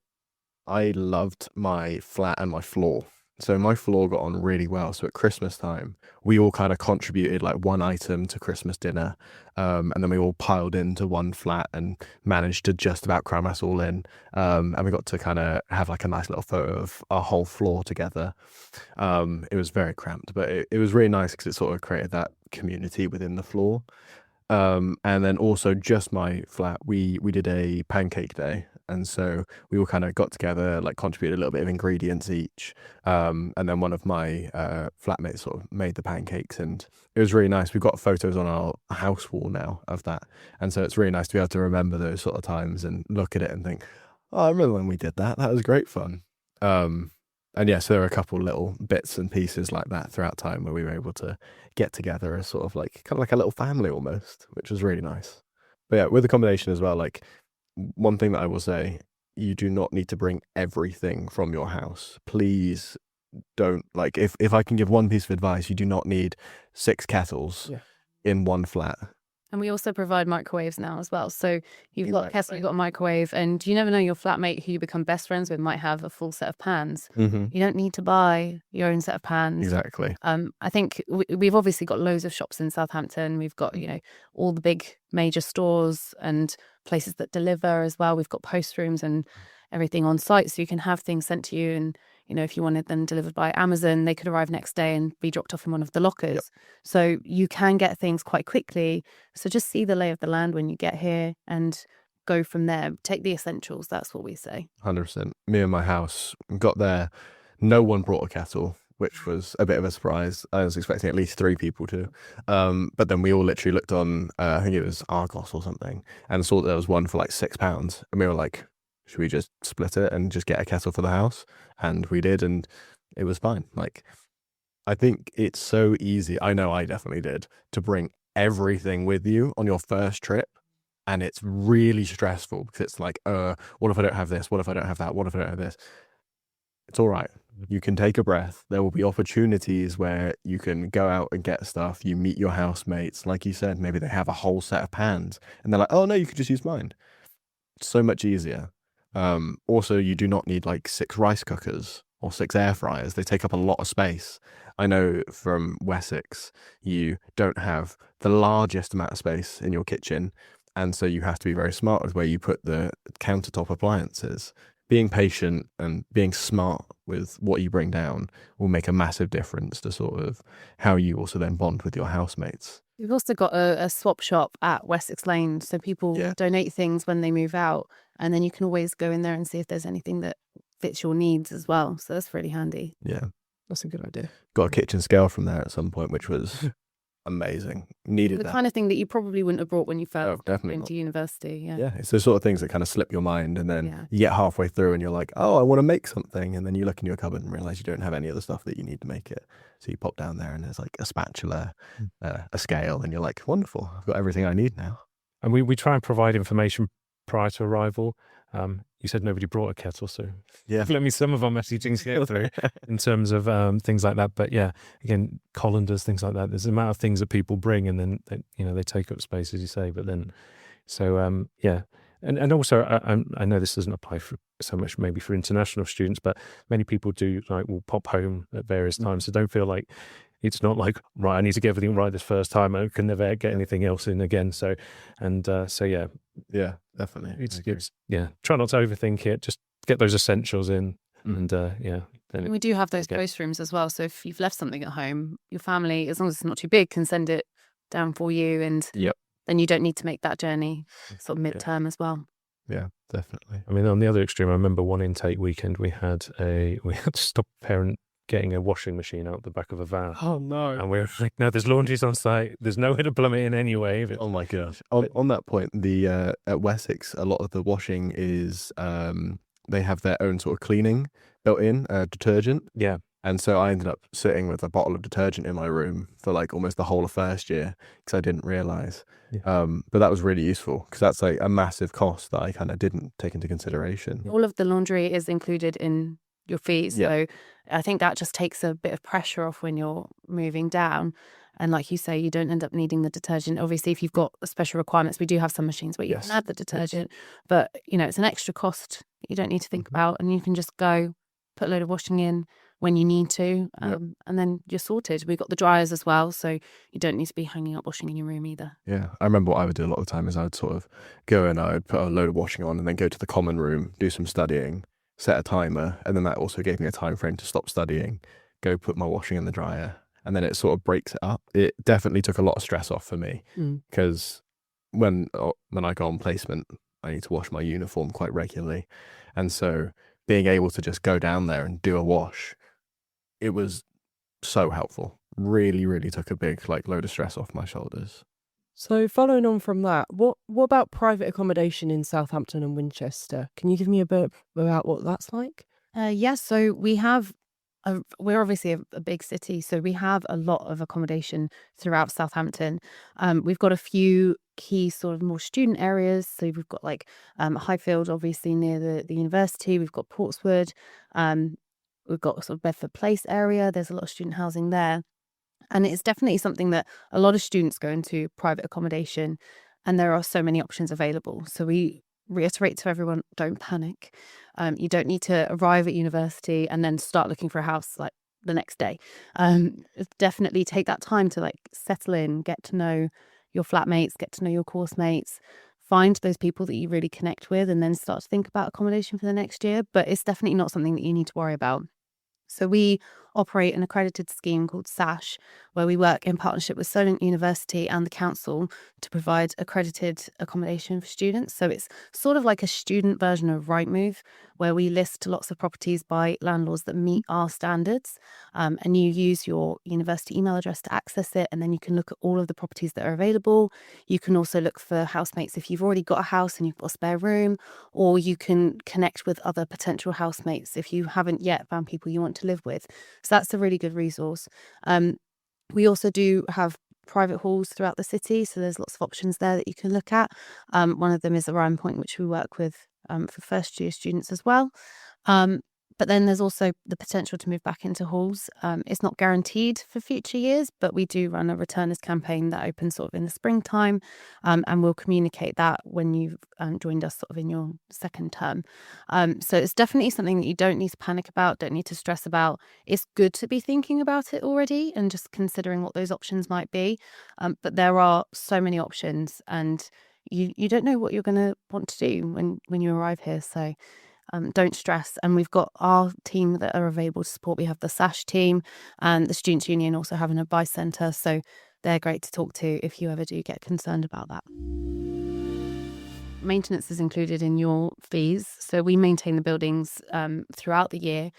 loved my flat and my floor. So my floor got on really well. So at Christmas time, we all kind of contributed like one item to Christmas dinner. And then we all piled into one flat and managed to just about cram us all in. And we got to kind of have like a nice little photo of our whole floor together. It was very cramped, but it was really nice because it sort of created that community within the floor. And then also just my flat, we did a pancake day. And so we all kind of got together, like contributed a little bit of ingredients each. And then one of my flatmates sort of made the pancakes, and it was really nice. We've got photos on our house wall now of that. And so it's really nice to be able to remember those sort of times and look at it and think, oh, I remember when we did that. That was great fun. And yeah, so there were a couple little bits and pieces like that throughout time where we were able to get together as sort of like kind of like a little family almost, which was really nice. But yeah, with accommodation as well, like one thing that I will say, you do not need to bring everything from your house. Please don't, like, if I can give one piece of advice, you do not need 6 kettles in one flat. And we also provide microwaves now as well. So you've got a kettle, Exactly. you've got a microwave, and you never know, your flatmate who you become best friends with might have a full set of pans. Hmm. You don't need to buy your own set of pans. Exactly. I think we've obviously got loads of shops in Southampton. We've got, all the big major stores and places that deliver as well. We've got post rooms and everything on site, so you can have things sent to you. And, if you wanted them delivered by Amazon, they could arrive next day and be dropped off in one of the lockers. Yep. So you can get things quite quickly. So just see the lay of the land when you get here and go from there. Take the essentials. That's what we say. 100%. Me and my house got there. No one brought a kettle, which was a bit of a surprise. I was expecting at least 3 people to. But then we all literally looked on, I think it was Argos or something, and saw that there was one for like £6. And we were like, should we just split it and just get a kettle for the house? And we did, and it was fine. Like, I think it's so easy. I know I definitely did, to bring everything with you on your first trip. And it's really stressful because it's like, what if I don't have this? What if I don't have that? What if I don't have this? It's all right. You can take a breath. There will be opportunities where you can go out and get stuff. You meet your housemates. Like you said, maybe they have a whole set of pans and they're like, oh no, you could just use mine. It's so much easier. Also, you do not need like 6 rice cookers or 6 air fryers. They take up a lot of space. I know from Wessex, you don't have the largest amount of space in your kitchen. And so you have to be very smart with where you put the countertop appliances. Being patient and being smart with what you bring down will make a massive difference to sort of how you also then bond with your housemates. We've also got a swap shop at Wessex Lane. So people donate things when they move out. And then you can always go in there and see if there's anything that fits your needs as well. So that's really handy. Yeah. That's a good idea. Got a kitchen scale from there at some point, which was amazing. Needed The that. kind of thing that you probably wouldn't have brought when you first definitely went not. to university. Yeah. Yeah, it's those sort of things that kind of slip your mind, and then you get halfway through and you're like, oh, I want to make something. And then you look in your cupboard and realize you don't have any of the stuff that you need to make it. So you pop down there and there's like a spatula, a scale, and you're like, wonderful, I've got everything I need now. And we try and provide information prior to arrival. You said nobody brought a kettle, so let me some of our messaging to get through in terms of things like that. But yeah, again, colanders, things like that. There's the amount of things that people bring, and then they take up space, as you say. But then, so yeah, and also I know this doesn't apply for so much maybe for international students, but many people do will pop home at various times. So don't feel like it's not like, right, I need to get everything right this first time. I can never get anything else in again. So yeah. Yeah, definitely. It's try not to overthink it. Just get those essentials in, and And we do have those post rooms as well. So if you've left something at home, your family, as long as it's not too big, can send it down for you, and then you don't need to make that journey sort of midterm as well. Yeah, definitely. I mean, on the other extreme, I remember one intake weekend we had to stop a parent getting a washing machine out the back of a van. Oh no. And we were like, no, there's laundries on site. There's nowhere to plumb it in anyway. Oh my gosh. On that point, the at Wessex, a lot of the washing is they have their own sort of cleaning built in, detergent. Yeah. And so I ended up sitting with a bottle of detergent in my room for like almost the whole of first year because I didn't realize. Yeah. But that was really useful because that's like a massive cost that I kind of didn't take into consideration. All of the laundry is included in your fees. So I think that just takes a bit of pressure off when you're moving down. And like you say, you don't end up needing the detergent. Obviously, if you've got special requirements, we do have some machines where you can add the detergent, but it's an extra cost you don't need to think about, and you can just go put a load of washing in when you need to, and then you're sorted. We've got the dryers as well, so you don't need to be hanging up washing in your room either. Yeah, I remember what I would do a lot of the time is I would sort of go and I would put a load of washing on and then go to the common room, do some studying, set a timer, and then that also gave me a time frame to stop studying, go put my washing in the dryer, and then it sort of breaks it up. It definitely took a lot of stress off for me because when I go on placement, I need to wash my uniform quite regularly, and so being able to just go down there and do a wash, it was so helpful. Really, really took a big load of stress off my shoulders. So following on from that, what about private accommodation in Southampton and Winchester? Can you give me a bit about what that's like? Yes, so we have, we're obviously a big city, so we have a lot of accommodation throughout Southampton. We've got a few key sort of more student areas. So we've got Highfield, obviously near the university. We've got Portswood. We've got sort of Bedford Place area. There's a lot of student housing there. And it's definitely something that a lot of students go into private accommodation, and there are so many options available. So we reiterate to everyone, don't panic. You don't need to arrive at university and then start looking for a house like the next day. Definitely take that time to like settle in, get to know your flatmates, get to know your course mates, find those people that you really connect with, and then start to think about accommodation for the next year. But it's definitely not something that you need to worry about. So we operate an accredited scheme called SASH, where we work in partnership with Southampton University and the council to provide accredited accommodation for students. So it's sort of like a student version of Rightmove, where we list lots of properties by landlords that meet our standards, and you use your university email address to access it, and then you can look at all of the properties that are available. You can also look for housemates if you've already got a house and you've got a spare room, or you can connect with other potential housemates if you haven't yet found people you want to live with. So that's a really good resource. We also do have private halls throughout the city, so there's lots of options there that you can look at. One of them is Aran Point, which we work with for first year students as well. But then there's also the potential to move back into halls. It's not guaranteed for future years, but we do run a returners campaign that opens sort of in the springtime, and we'll communicate that when you've joined us sort of in your second term. So it's definitely something that you don't need to panic about, don't need to stress about. It's good to be thinking about it already and just considering what those options might be. But there are so many options, and you don't know what you're going to want to do when you arrive here. So don't stress. And we've got our team that are available to support. We have the SASH team, and the Students' Union also have an advice centre. So they're great to talk to if you ever do get concerned about that. Maintenance is included in your fees. So we maintain the buildings throughout the year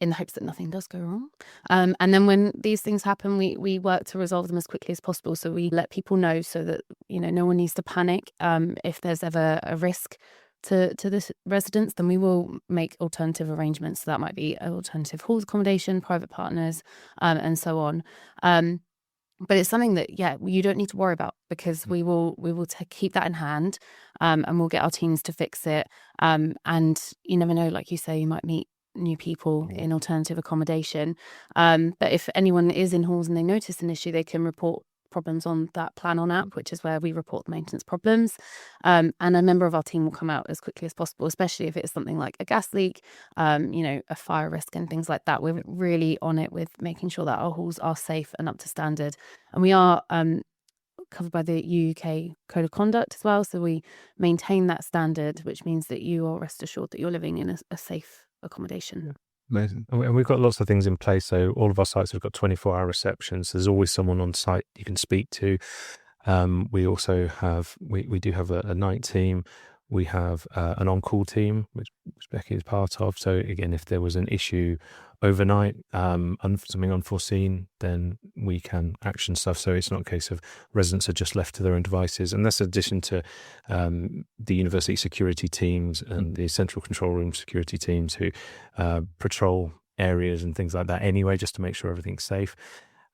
in the hopes that nothing does go wrong. And then when these things happen, we work to resolve them as quickly as possible. So we let people know so that, no one needs to panic. If there's ever a risk to this residence, then we will make alternative arrangements. So that might be alternative halls accommodation, private partners, and so on. But it's something that, you don't need to worry about, because we will keep that in hand, and we'll get our teams to fix it. And you never know, like you say, you might meet new people in alternative accommodation. But if anyone is in halls and they notice an issue, they can report problems on that Plan On app, which is where we report the maintenance problems. And a member of our team will come out as quickly as possible, especially if it's something like a gas leak, a fire risk and things like that. We're really on it with making sure that our halls are safe and up to standard. And we are covered by the UK Code of Conduct as well. So we maintain that standard, which means that you are rest assured that you're living in a safe accommodation. Yeah. Amazing. And we've got lots of things in place. So all of our sites have got 24-hour receptions. There's always someone on site you can speak to. We also have, we do have a night team. We have an on-call team, which Becky is part of. So again, if there was an issue overnight, something unforeseen, then we can action stuff. So it's not a case of residents are just left to their own devices. And that's in addition to the university security teams and the central control room security teams who patrol areas and things like that anyway, just to make sure everything's safe.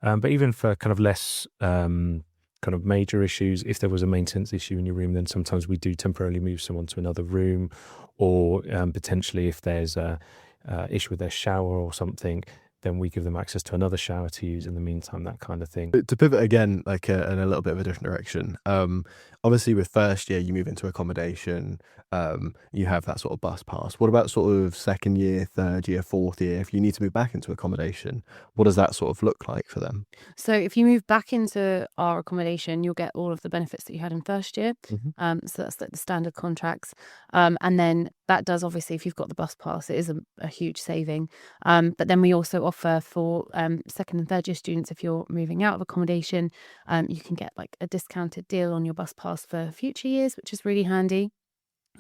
But even for kind of less kind of major issues, if there was a maintenance issue in your room, then sometimes we do temporarily move someone to another room, or potentially if there's a issue with their shower or something, then we give them access to another shower to use in the meantime, that kind of thing. To pivot again, like in a little bit of a different direction, obviously with first year you move into accommodation, you have that sort of bus pass. What about sort of second year, third year, fourth year? If you need to move back into accommodation, what does that sort of look like for them? So if you move back into our accommodation, you'll get all of the benefits that you had in first year. So that's like the standard contracts. And then that does, obviously, if you've got the bus pass, it is a huge saving. But then we also offer for second and third year students, if you're moving out of accommodation, you can get like a discounted deal on your bus pass for future years, which is really handy.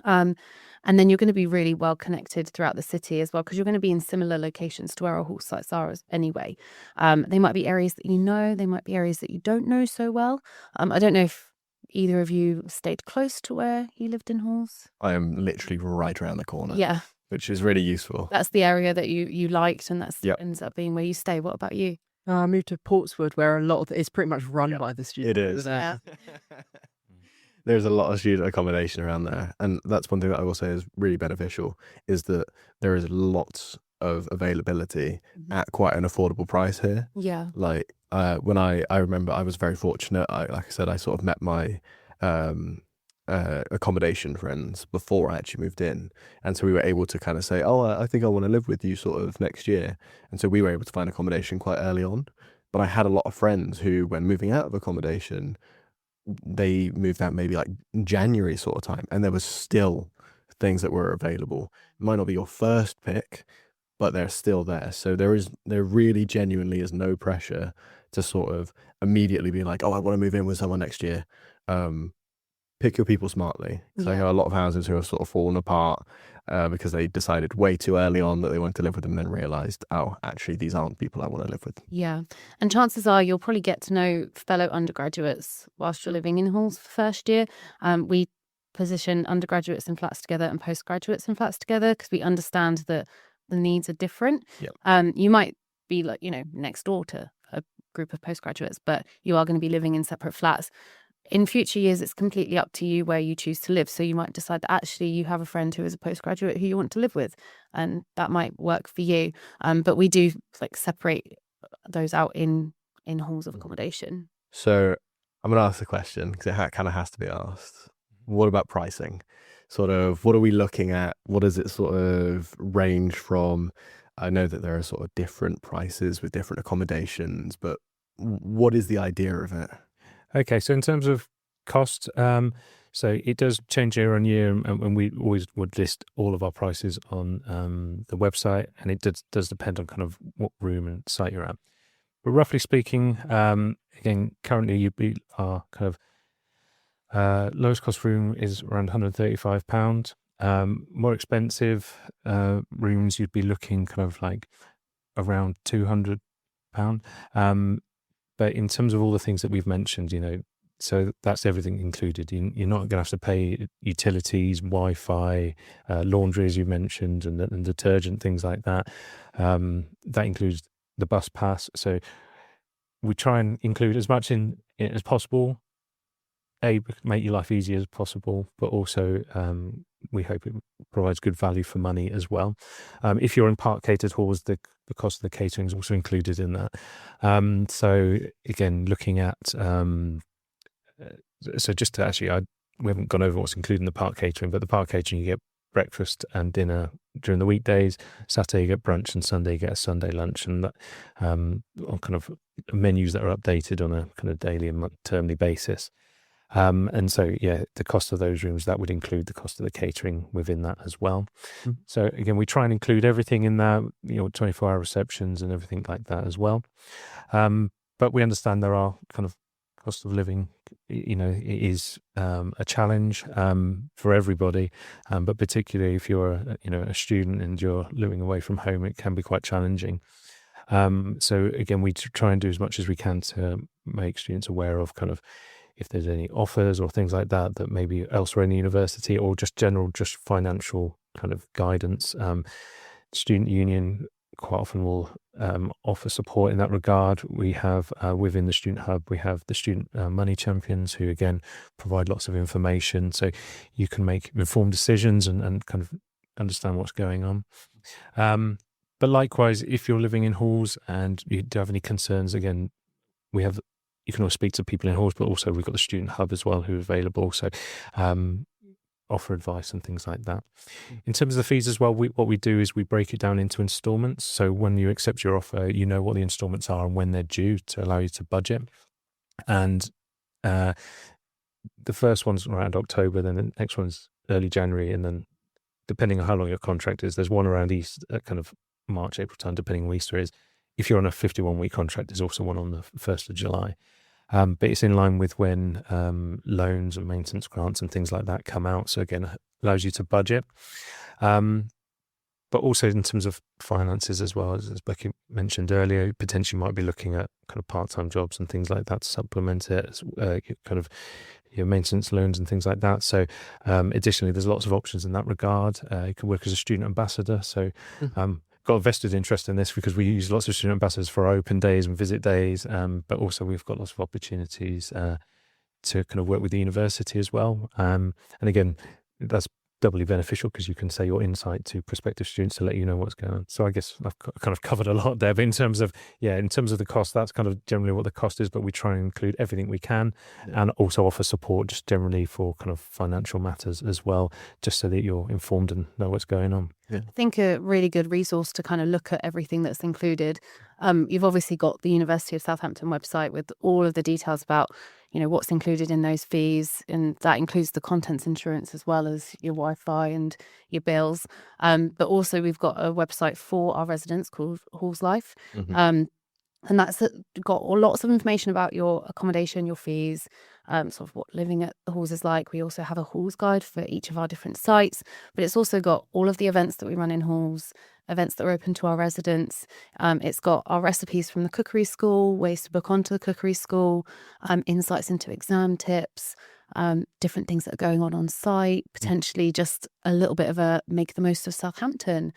And then you're going to be really well connected throughout the city as well, because you're going to be in similar locations to where our hall sites are anyway. They might be areas that you know, they might be areas that you don't know so well. I don't know if either of you stayed close to where you lived in halls. I am literally right around the corner. Yeah. Which is really useful. That's the area that you liked, and that's ends up being where you stay. What about you? I moved to Portswood, where a lot of it's pretty much run by the students. It is. Yeah. There's a lot of student accommodation around there, and that's one thing that I will say is really beneficial, is that there is lots of availability at quite an affordable price here. Yeah. Like when I remember I was very fortunate. Like I said, I sort of met my accommodation friends before I actually moved in, and so we were able to kind of say, oh, I think I want to live with you sort of next year, and so we were able to find accommodation quite early on. But I had a lot of friends who, when moving out of accommodation, they moved out maybe like January sort of time, and there was still things that were available. It might not be your first pick, but they're still there. So there really genuinely is no pressure to sort of immediately be like, oh, I want to move in with someone next year. Pick your people smartly. Because I know a lot of houses who have sort of fallen apart because they decided way too early on that they wanted to live with them, and then realised, oh, actually, these aren't people I want to live with. Yeah. And chances are you'll probably get to know fellow undergraduates whilst you're living in halls for the first year. We position undergraduates in flats together and postgraduates in flats together because we understand that the needs are different. Yep. You might be like, next door to a group of postgraduates, but you are going to be living in separate flats. In future years, it's completely up to you where you choose to live. So you might decide that actually you have a friend who is a postgraduate who you want to live with, and that might work for you. But we do separate those out in halls of accommodation. So I'm going to ask the question because it kind of has to be asked. What about pricing? Sort of, what are we looking at? What does it sort of range from? I know that there are sort of different prices with different accommodations, but what is the idea of it? Okay, so in terms of cost, so it does change year on year, and we always would list all of our prices on the website, and it does depend on kind of what room and site you're at. But roughly speaking, again, currently our kind of lowest cost room is around £135. More expensive rooms, you'd be looking kind of like around £200. But in terms of all the things that we've mentioned, so that's everything included. You're not going to have to pay utilities, Wi-Fi, laundry, as you mentioned, and detergent, things like that. That includes the bus pass. So we try and include as much in it as possible. Make your life easy as possible, but also we hope it provides good value for money as well. If you're in part catered halls, the cost of the catering is also included in that. So again, looking at so just to actually, we haven't gone over what's included in the part catering, but the part catering, you get breakfast and dinner during the weekdays. Saturday you get brunch, and Sunday you get a Sunday lunch, and that on kind of menus that are updated on a kind of daily and termly basis. And so, the cost of those rooms, that would include the cost of the catering within that as well. Mm-hmm. So again, we try and include everything in that, 24-hour receptions and everything like that as well. But we understand there are kind of cost of living, it is a challenge for everybody, but particularly if you're a student and you're living away from home, it can be quite challenging. So again, we try and do as much as we can to make students aware of kind of if there's any offers or things like that maybe elsewhere in the university, or just financial kind of guidance. Student Union quite often will offer support in that regard. We have within the Student Hub, we have the Student Money Champions, who again provide lots of information, so you can make informed decisions and kind of understand what's going on. But likewise, if you're living in halls and you do have any concerns, again, you can always speak to people in halls, but also we've got the Student Hub as well who are available. So offer advice and things like that. In terms of the fees as well, what we do is we break it down into installments. So when you accept your offer, you know what the installments are and when they're due to allow you to budget. And the first one's around October, then the next one's early January, and then depending on how long your contract is, there's one around kind of March, April time, depending on when Easter is. If you're on a 51-week contract, there's also one on the 1st of July. But it's in line with when loans and maintenance grants and things like that come out. So again, it allows you to budget. But also in terms of finances as well, as Becky mentioned earlier, potentially might be looking at kind of part-time jobs and things like that to supplement it, kind of your maintenance loans and things like that. So additionally, there's lots of options in that regard. You can work as a student ambassador. So got a vested interest in this because we use lots of student ambassadors for our open days and visit days, but also we've got lots of opportunities to kind of work with the university as well. And again, that's doubly beneficial because you can say your insight to prospective students to let you know what's going on. So I guess I've kind of covered a lot there, but in terms of the cost, that's kind of generally what the cost is, but we try and include everything we can and also offer support just generally for kind of financial matters as well, just so that you're informed and know what's going on. I think a really good resource to kind of look at everything that's included. You've obviously got the University of Southampton website with all of the details about, what's included in those fees, and that includes the contents insurance as well as your Wi-Fi and your bills. But also we've got a website for our residents called Halls Life. And that's got lots of information about your accommodation, your fees, sort of what living at the halls is like. We also have a halls guide for each of our different sites, but it's also got all of the events that we run in halls, events that are open to our residents. It's got our recipes from the cookery school, ways to book onto the cookery school, insights into exam tips, different things that are going on site, potentially just a little bit of a make the most of Southampton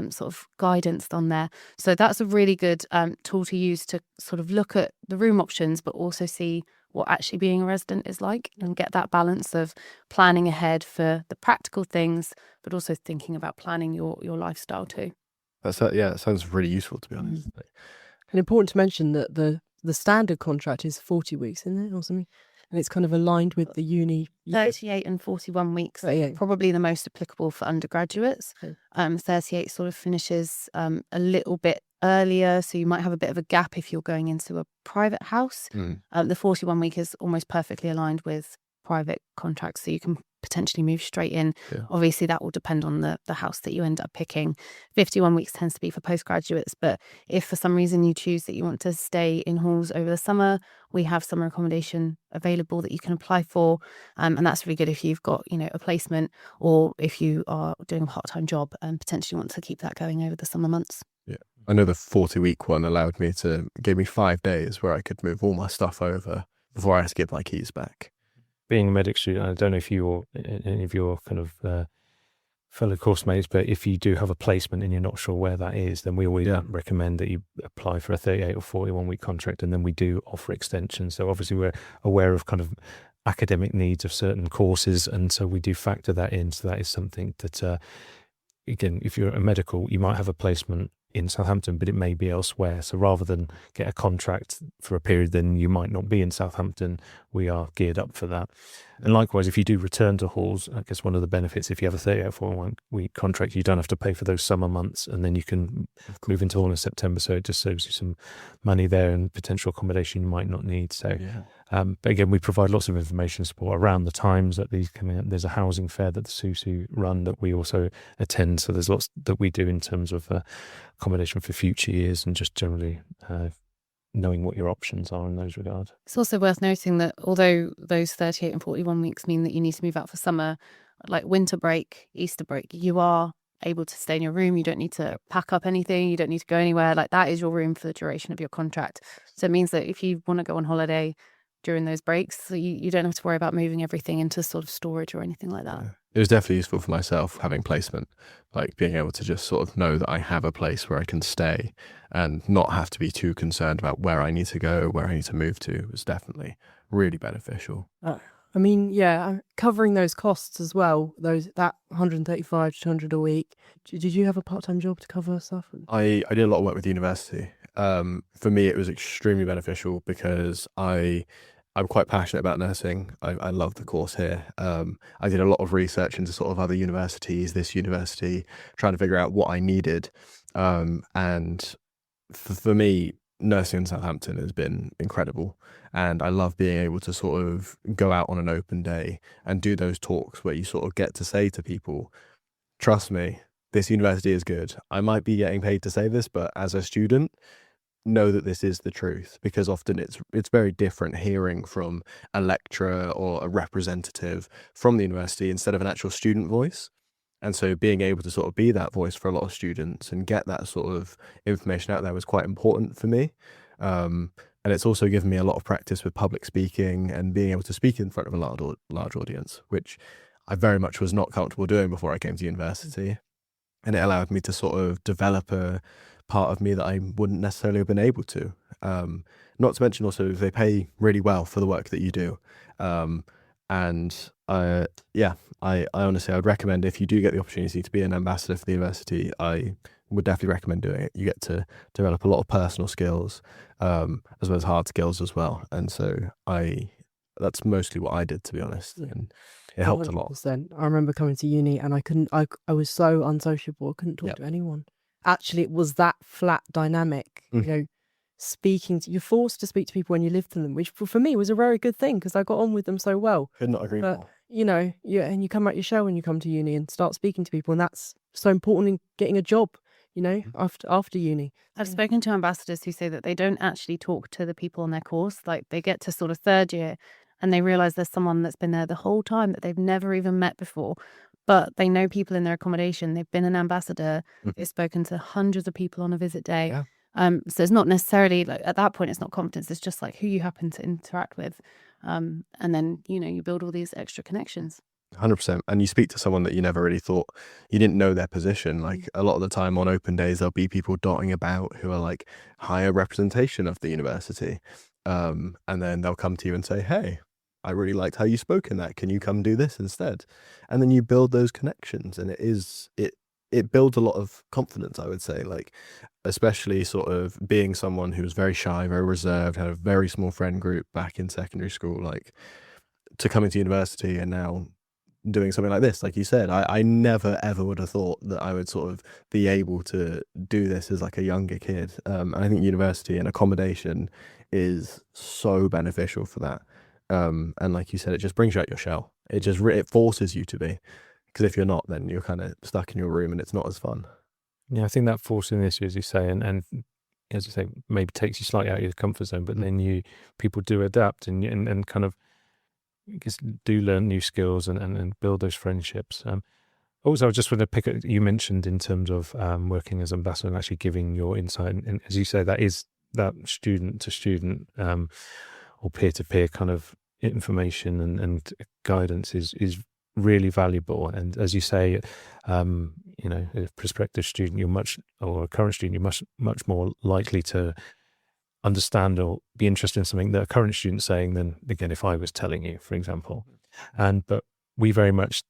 sort of guidance on there. So that's a really good tool to use to sort of look at the room options, but also see what actually being a resident is like and get that balance of planning ahead for the practical things, but also thinking about planning your lifestyle too. That sounds really useful, to be honest. And important to mention that the standard contract is 40 weeks, isn't it, or something? And it's kind of aligned with the uni. 38 and 41 weeks, 38. Probably the most applicable for undergraduates. 38 sort of finishes a little bit earlier, so you might have a bit of a gap if you're going into a private house. The 41 week is almost perfectly aligned with private contracts, so you can potentially move straight in. Obviously that will depend on the house that you end up picking. 51 weeks tends to be for postgraduates, but if for some reason you choose that you want to stay in halls over the summer, we have summer accommodation available that you can apply for, and that's really good if you've got a placement, or if you are doing a part-time job and potentially want to keep that going over the summer months. I know the 40-week one gave me 5 days where I could move all my stuff over before I had to give my keys back. Being a medic student, I don't know if you or any of your kind of fellow course mates, but if you do have a placement and you're not sure where that is, then we always recommend that you apply for a 38 or 41 week contract, and then we do offer extensions. So obviously we're aware of kind of academic needs of certain courses, and so we do factor that in. So that is something that, again, if you're a medical, you might have a placement in Southampton, but it may be elsewhere. So rather than get a contract for a period, then you might not be in Southampton. We are geared up for that. And likewise, if you do return to halls, I guess one of the benefits, if you have a 38 or 41 week contract, you don't have to pay for those summer months, and then you can move into hall in September. So it just saves you some money there and potential accommodation you might not need. So, but again, we provide lots of information support around the times that these coming up. There's a housing fair that the SUSU run that we also attend. So there's lots that we do in terms of accommodation for future years, and just generally knowing what your options are in those regards. It's also worth noting that although those 38 and 41 weeks mean that you need to move out for summer, like winter break, Easter break, you are able to stay in your room. You don't need to pack up anything. You don't need to go anywhere. Like, that is your room for the duration of your contract. So it means that if you want to go on holiday during those breaks, you don't have to worry about moving everything into sort of storage or anything like that. It was definitely useful for myself having placement, like being able to just sort of know that I have a place where I can stay and not have to be too concerned about where I need to go, where I need to move to, was definitely really beneficial. I mean, covering those costs as well, that 135 to 200 a week. Did you have a part-time job to cover stuff? I did a lot of work with the university. For me, it was extremely beneficial because I'm quite passionate about nursing. I love the course here. I did a lot of research into sort of other universities, this university, trying to figure out what I needed. And for me, nursing in Southampton has been incredible. And I love being able to sort of go out on an open day and do those talks where you sort of get to say to people, trust me, this university is good. I might be getting paid to say this, but as a student, know that this is the truth, because often it's very different hearing from a lecturer or a representative from the university instead of an actual student voice. And so being able to sort of be that voice for a lot of students and get that sort of information out there was quite important for me. And it's also given me a lot of practice with public speaking and being able to speak in front of a large audience, which I very much was not comfortable doing before I came to university. And it allowed me to sort of develop a part of me that I wouldn't necessarily have been able to. Not to mention also they pay really well for the work that you do. And I honestly, I would recommend, if you do get the opportunity to be an ambassador for the university, I would definitely recommend doing it. You get to develop a lot of personal skills, as well as hard skills as well. And so that's mostly what I did, to be honest. Yeah. And it helped a lot. 100%. I remember coming to uni and I was so unsociable. I couldn't talk to anyone. Actually, it was that flat dynamic, you're forced to speak to people when you live to them, which for me was a very good thing because I got on with them so well. Could not agree more. And you come out your shell when you come to uni and start speaking to people, and that's so important in getting a job, after uni. I've spoken to ambassadors who say that they don't actually talk to the people on their course. Like they get to sort of third year and they realise there's someone that's been there the whole time that they've never even met before. But they know people in their accommodation. They've been an ambassador. They've spoken to hundreds of people on a visit day. Yeah. So it's not necessarily like at that point, it's not competence. It's just like who you happen to interact with. And then, you build all these extra connections. 100%. And you speak to someone that you never really thought, you didn't know their position. Like a lot of the time on open days, there'll be people dotting about who are like higher representation of the university. And then they'll come to you and say, hey, I really liked how you spoke in that. Can you come do this instead? And then you build those connections, and it builds a lot of confidence, I would say, like, especially sort of being someone who was very shy, very reserved, had a very small friend group back in secondary school, like to coming to university and now doing something like this, like you said, I never ever would have thought that I would sort of be able to do this as like a younger kid. And I think university and accommodation is so beneficial for that. And like you said, it just brings you out your shell. It forces you to be. Because if you're not, then you're kind of stuck in your room and it's not as fun. Yeah, I think that forcing the issue, as you say, and as you say, maybe takes you slightly out of your comfort zone, but then people do adapt and kind of do learn new skills and build those friendships. Also, I just want to pick up, you mentioned in terms of working as ambassador and actually giving your insight, and as you say, that is that student to student or peer to peer kind of information and guidance is really valuable. And as you say, a prospective student, or a current student, you're much more likely to understand or be interested in something that a current student's saying than, again, if I was telling you, for example. But we very much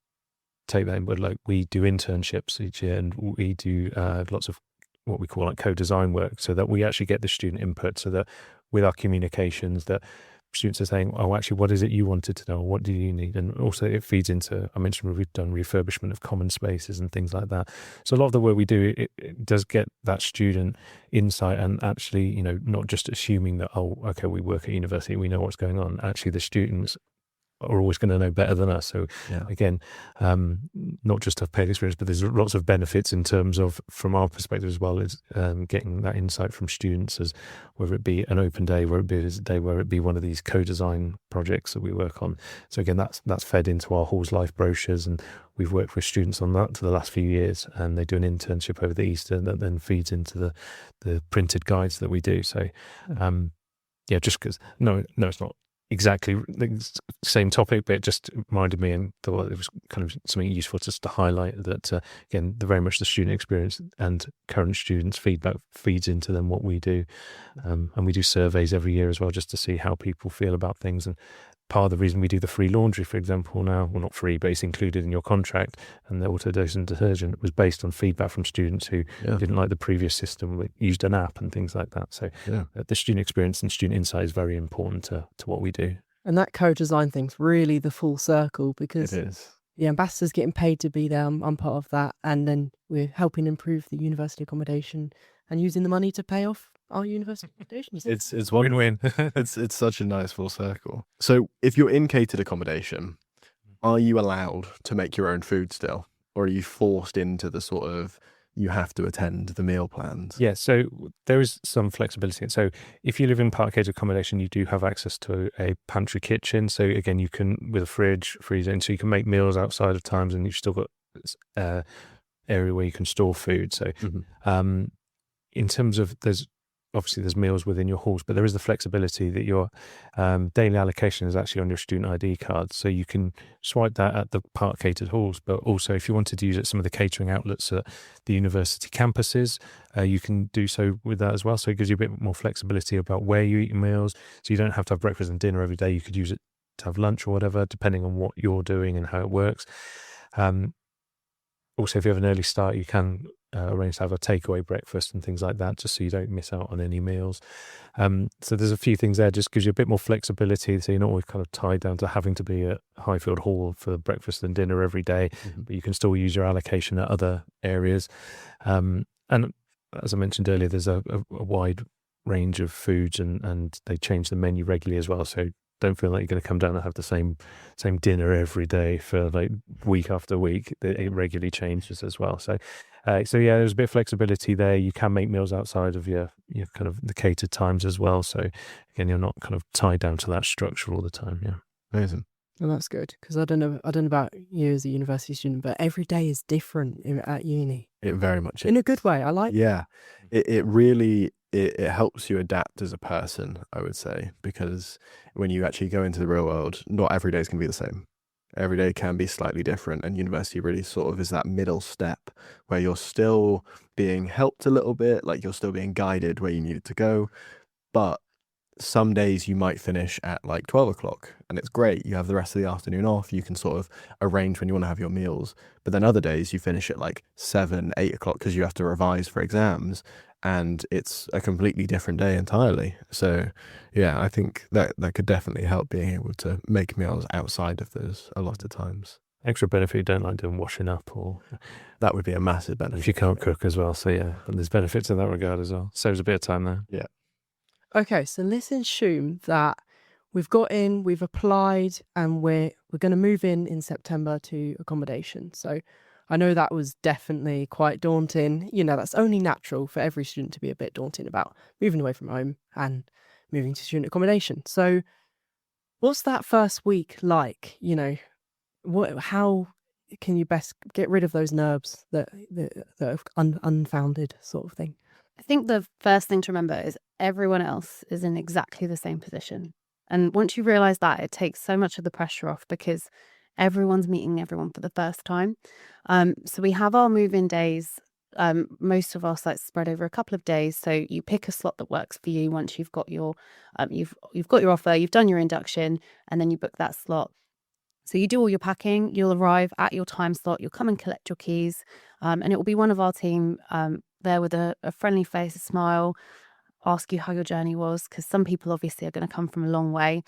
take that in, but like we do internships each year, and we do lots of what we call like co-design work, so that we actually get the student input, so that with our communications that students are saying, oh, actually, what is it you wanted to know? What do you need? And also it feeds into, I mentioned we've done refurbishment of common spaces and things like that. So a lot of the work we do, it does get that student insight, and actually, not just assuming that, oh, okay, we work at university, we know what's going on. Actually, the students are always going to know better than us. So again, not just have paid experience, but there's lots of benefits in terms of, from our perspective as well, is getting that insight from students, as whether it be an open day, whether it be a visit day, whether it be one of these co-design projects that we work on. So again, that's fed into our Hall's Life brochures, and we've worked with students on that for the last few years, and they do an internship over the Easter that then feeds into the printed guides that we do. So just because no, it's not exactly the same topic, but it just reminded me and thought it was kind of something useful just to highlight that, again, very much the student experience and current students' feedback feeds into them what we do. And we do surveys every year as well, just to see how people feel about things. And part of the reason we do the free laundry, for example, now, well, not free, but it's included in your contract, and the auto-dosing detergent was based on feedback from students who didn't like the previous system, we used an app and things like that. So the student experience and student insight is very important to what we do. And that co-design thing's really the full circle, because it is. The ambassador's getting paid to be there. I'm part of that. And then we're helping improve the university accommodation and using the money to pay off our university accommodation. It's win-win. it's such a nice full circle. So if you're in catered accommodation, are you allowed to make your own food still? Or are you forced into the sort of, you have to attend the meal plans? Yeah, so there is some flexibility. So if you live in part catered accommodation, you do have access to a pantry kitchen. So again, you can, with a fridge, freezer, and so you can make meals outside of times, and you've still got area where you can store food. So in terms of, there's meals within your halls, but there is the flexibility that your daily allocation is actually on your student ID card. So you can swipe that at the part catered halls, but also if you wanted to use it at some of the catering outlets at the university campuses, you can do so with that as well. So it gives you a bit more flexibility about where you eat your meals. So you don't have to have breakfast and dinner every day. You could use it to have lunch or whatever, depending on what you're doing and how it works. Also, if you have an early start, you can arrange to have a takeaway breakfast and things like that, just so you don't miss out on any meals. So there's a few things there, just gives you a bit more flexibility, so you're not always kind of tied down to having to be at Highfield Hall for breakfast and dinner every day, but you can still use your allocation at other areas. And as I mentioned earlier, there's a wide range of foods, and they change the menu regularly as well, so don't feel like you're going to come down and have the same dinner every day for like week after week. It regularly changes as well. So yeah, there's a bit of flexibility there. You can make meals outside of your kind of the catered times as well. So again, you're not kind of tied down to that structure all the time. Yeah, Amazing. Well, that's good, because I don't know about you as a university student, but every day is different at uni. It very much is. In a good way. I like. Yeah, it really it helps you adapt as a person, I would say, because when you actually go into the real world, not every day is going to be the same. Every day can be slightly different, and university really sort of is that middle step where you're still being helped a little bit, like you're still being guided where you need to go, but some days you might finish at like 12 o'clock and it's great. You have the rest of the afternoon off. You can sort of arrange when you want to have your meals. But then other days you finish at like 7, 8 o'clock because you have to revise for exams, and it's a completely different day entirely. So yeah, I think that could definitely help, being able to make meals outside of those a lot of times. Extra benefit, you don't like doing washing up, or That would be a massive benefit. if you can't cook as well. So yeah, and there's benefits in that regard as well. Saves a bit of time there. Yeah. Okay, so let's assume that we've got in, we've applied, and we're going to move in September to accommodation. So I know that was definitely quite daunting. You know, that's only natural for every student to be a bit daunting about moving away from home and moving to student accommodation. So what's that first week like? You know, how can you best get rid of those nerves that are unfounded sort of thing? I think the first thing to remember is everyone else is in exactly the same position. And once you realise that, it takes so much of the pressure off, because everyone's meeting everyone for the first time. So we have our move-in days. Most of our sites spread over a couple of days. So you pick a slot that works for you once you've got your you've got your offer, you've done your induction, and then you book that slot. So you do all your packing, you'll arrive at your time slot, you'll come and collect your keys, and it will be one of our team there with a friendly face, a smile, ask you how your journey was, because some people obviously are going to come from a long way.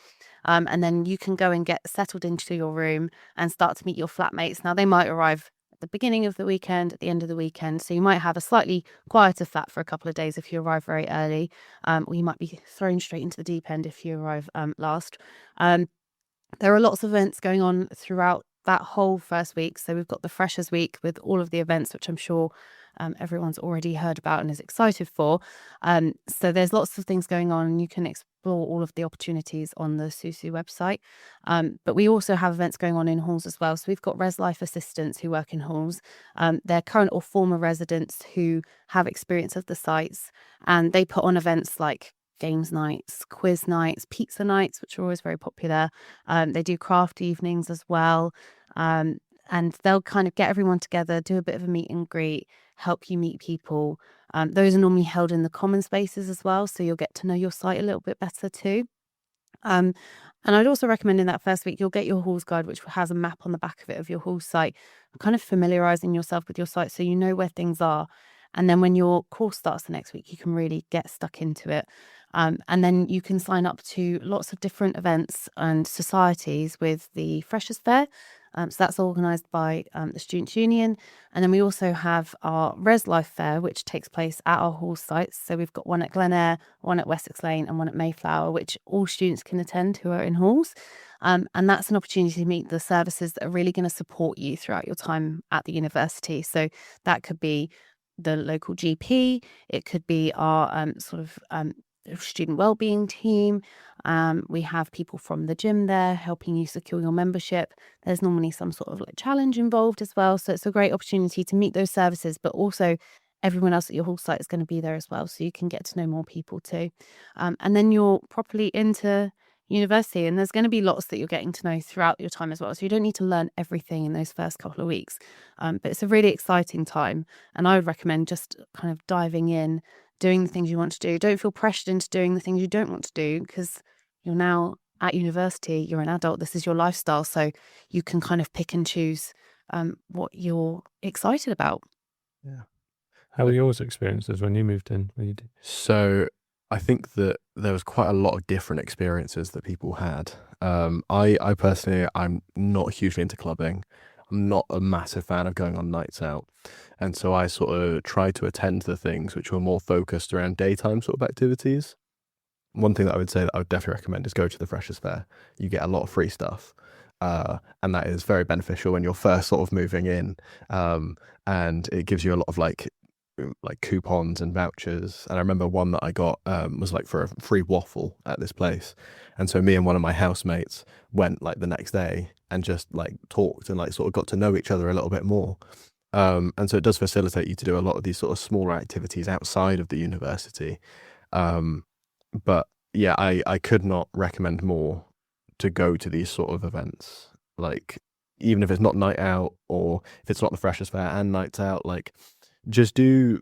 And then you can go and get settled into your room and start to meet your flatmates. Now, they might arrive at the beginning of the weekend, at the end of the weekend, so you might have a slightly quieter flat for a couple of days if you arrive very early, or you might be thrown straight into the deep end if you arrive last. There are lots of events going on throughout that whole first week. So we've got the Freshers Week with all of the events, which I'm sure everyone's already heard about and is excited for. So there's lots of things going on, and you can explore all of the opportunities on the SUSU website. But we also have events going on in halls as well. So we've got Res Life assistants who work in halls. They're current or former residents who have experience of the sites, and they put on events like games nights, quiz nights, pizza nights, which are always very popular. They do craft evenings as well. And they'll kind of get everyone together, do a bit of a meet and greet, help you meet people. Those are normally held in the common spaces as well, so you'll get to know your site a little bit better too. And I'd also recommend in that first week, you'll get your halls guide, which has a map on the back of it of your hall site, kind of familiarising yourself with your site so you know where things are. And then when your course starts the next week, you can really get stuck into it. And then you can sign up to lots of different events and societies with the Freshers Fair. So that's organised by the Students' Union. And then we also have our Res Life Fair, which takes place at our hall sites. So we've got one at Glen one at Wessex Lane, and one at Mayflower, which all students can attend who are in halls. And that's an opportunity to meet the services that are really going to support you throughout your time at the university. So that could be the local GP, it could be our student wellbeing team. We have people from the gym there helping you secure your membership. There's normally some sort of like challenge involved as well. So it's a great opportunity to meet those services, but also everyone else at your hall site is going to be there as well. So you can get to know more people too. And then you're properly into university, and there's going to be lots that you're getting to know throughout your time as well. So you don't need to learn everything in those first couple of weeks. But it's a really exciting time. And I would recommend just kind of diving in, doing the things you want to do. Don't feel pressured into doing the things you don't want to do, because you're now at university, you're an adult, this is your lifestyle, so you can kind of pick and choose what you're excited about. Yeah. How were yours experiences when you moved in? When you did? So I think that there was quite a lot of different experiences that people had. I personally, I'm not hugely into clubbing. I'm not a massive fan of going on nights out. And so I sort of tried to attend the things which were more focused around daytime sort of activities. One thing that I would say that I would definitely recommend is go to the Freshers' Fair. You get a lot of free stuff. And that is very beneficial when you're first sort of moving in. And it gives you a lot of like coupons and vouchers. And I remember one that I got was like for a free waffle at this place. And so me and one of my housemates went like the next day and just like talked and like sort of got to know each other a little bit more. And so it does facilitate you to do a lot of these sort of smaller activities outside of the university. But yeah, I could not recommend more to go to these sort of events. Like, even if it's not night out or if it's not the Freshers' Fair and nights out, like, just do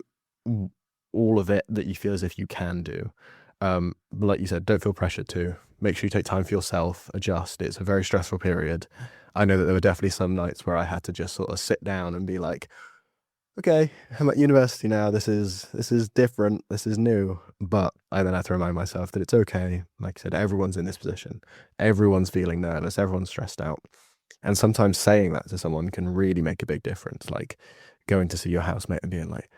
all of it that you feel as if you can do. But like you said, don't feel pressured to. Make sure you take time for yourself, adjust. It's a very stressful period. I know that there were definitely some nights where I had to just sort of sit down and be like, okay, I'm at university now. This is different. This is new. But I then have to remind myself that it's okay. Like I said, everyone's in this position. Everyone's feeling nervous. Everyone's stressed out. And sometimes saying that to someone can really make a big difference. Like going to see your housemate and being like,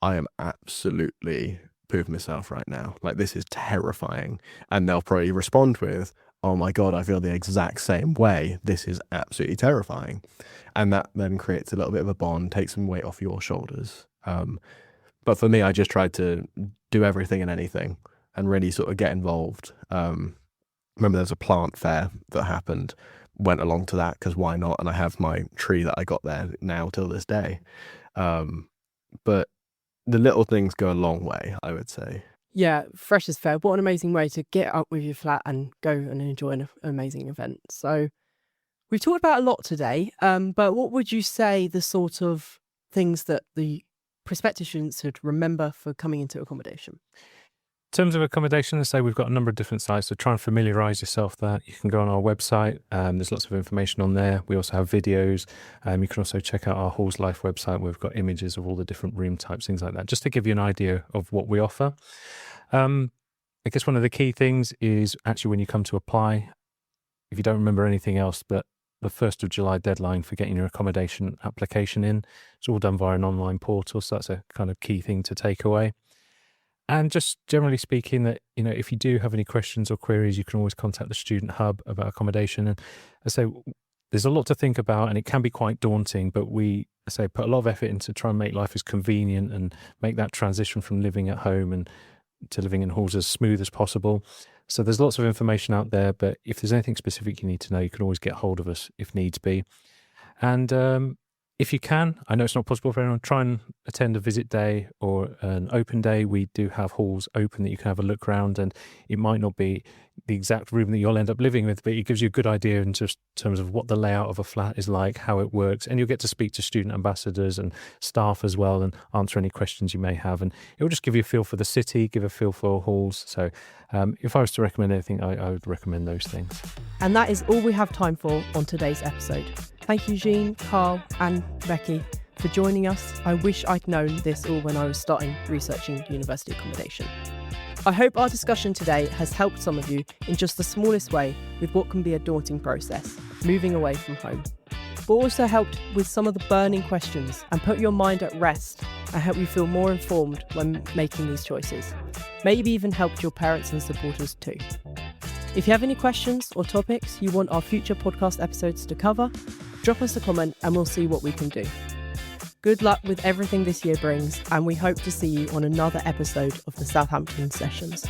I am absolutely pooping myself right now. Like, this is terrifying. And they'll probably respond with, oh my God, I feel the exact same way. This is absolutely terrifying. And that then creates a little bit of a bond, takes some weight off your shoulders. But for me, I just tried to do everything and anything and really sort of get involved. Remember there's a plant fair that happened, went along to that because why not? And I have my tree that I got there now till this day. But the little things go a long way, I would say. Yeah, Freshers' Fair. What an amazing way to get up with your flat and go and enjoy an amazing event. So we've talked about a lot today, but what would you say the sort of things that the prospective students should remember for coming into accommodation? In terms of accommodation, let's say we've got a number of different sites, so try and familiarise yourself that. You can go on our website, there's lots of information on there. We also have videos. You can also check out our Halls Life website where we've got images of all the different room types, things like that, just to give you an idea of what we offer. I guess one of the key things is actually when you come to apply, if you don't remember anything else, but the 1st of July deadline for getting your accommodation application in, it's all done via an online portal, so that's a kind of key thing to take away. And just generally speaking, that, you know, if you do have any questions or queries, you can always contact the Student Hub about accommodation. And I say there's a lot to think about, and it can be quite daunting, but we put a lot of effort into trying to make life as convenient and make that transition from living at home and to living in halls as smooth as possible. So there's lots of information out there, but if there's anything specific you need to know, you can always get hold of us if needs be. And if you can, I know it's not possible for everyone, try and attend a visit day or an open day. We do have halls open that you can have a look around, and it might not be the exact room that you'll end up living with, but it gives you a good idea in just terms of what the layout of a flat is like, how it works, and you'll get to speak to student ambassadors and staff as well and answer any questions you may have. And it will just give you a feel for the city, give a feel for halls. So if I was to recommend anything, I would recommend those things. And that is all we have time for on today's episode. Thank you, Jean, Karl and Becky for joining us. I wish I'd known this all when I was starting researching university accommodation. I hope our discussion today has helped some of you in just the smallest way with what can be a daunting process, moving away from home, but also helped with some of the burning questions and put your mind at rest and help you feel more informed when making these choices. Maybe even helped your parents and supporters too. If you have any questions or topics you want our future podcast episodes to cover, drop us a comment and we'll see what we can do. Good luck with everything this year brings, and we hope to see you on another episode of the Southampton Sessions.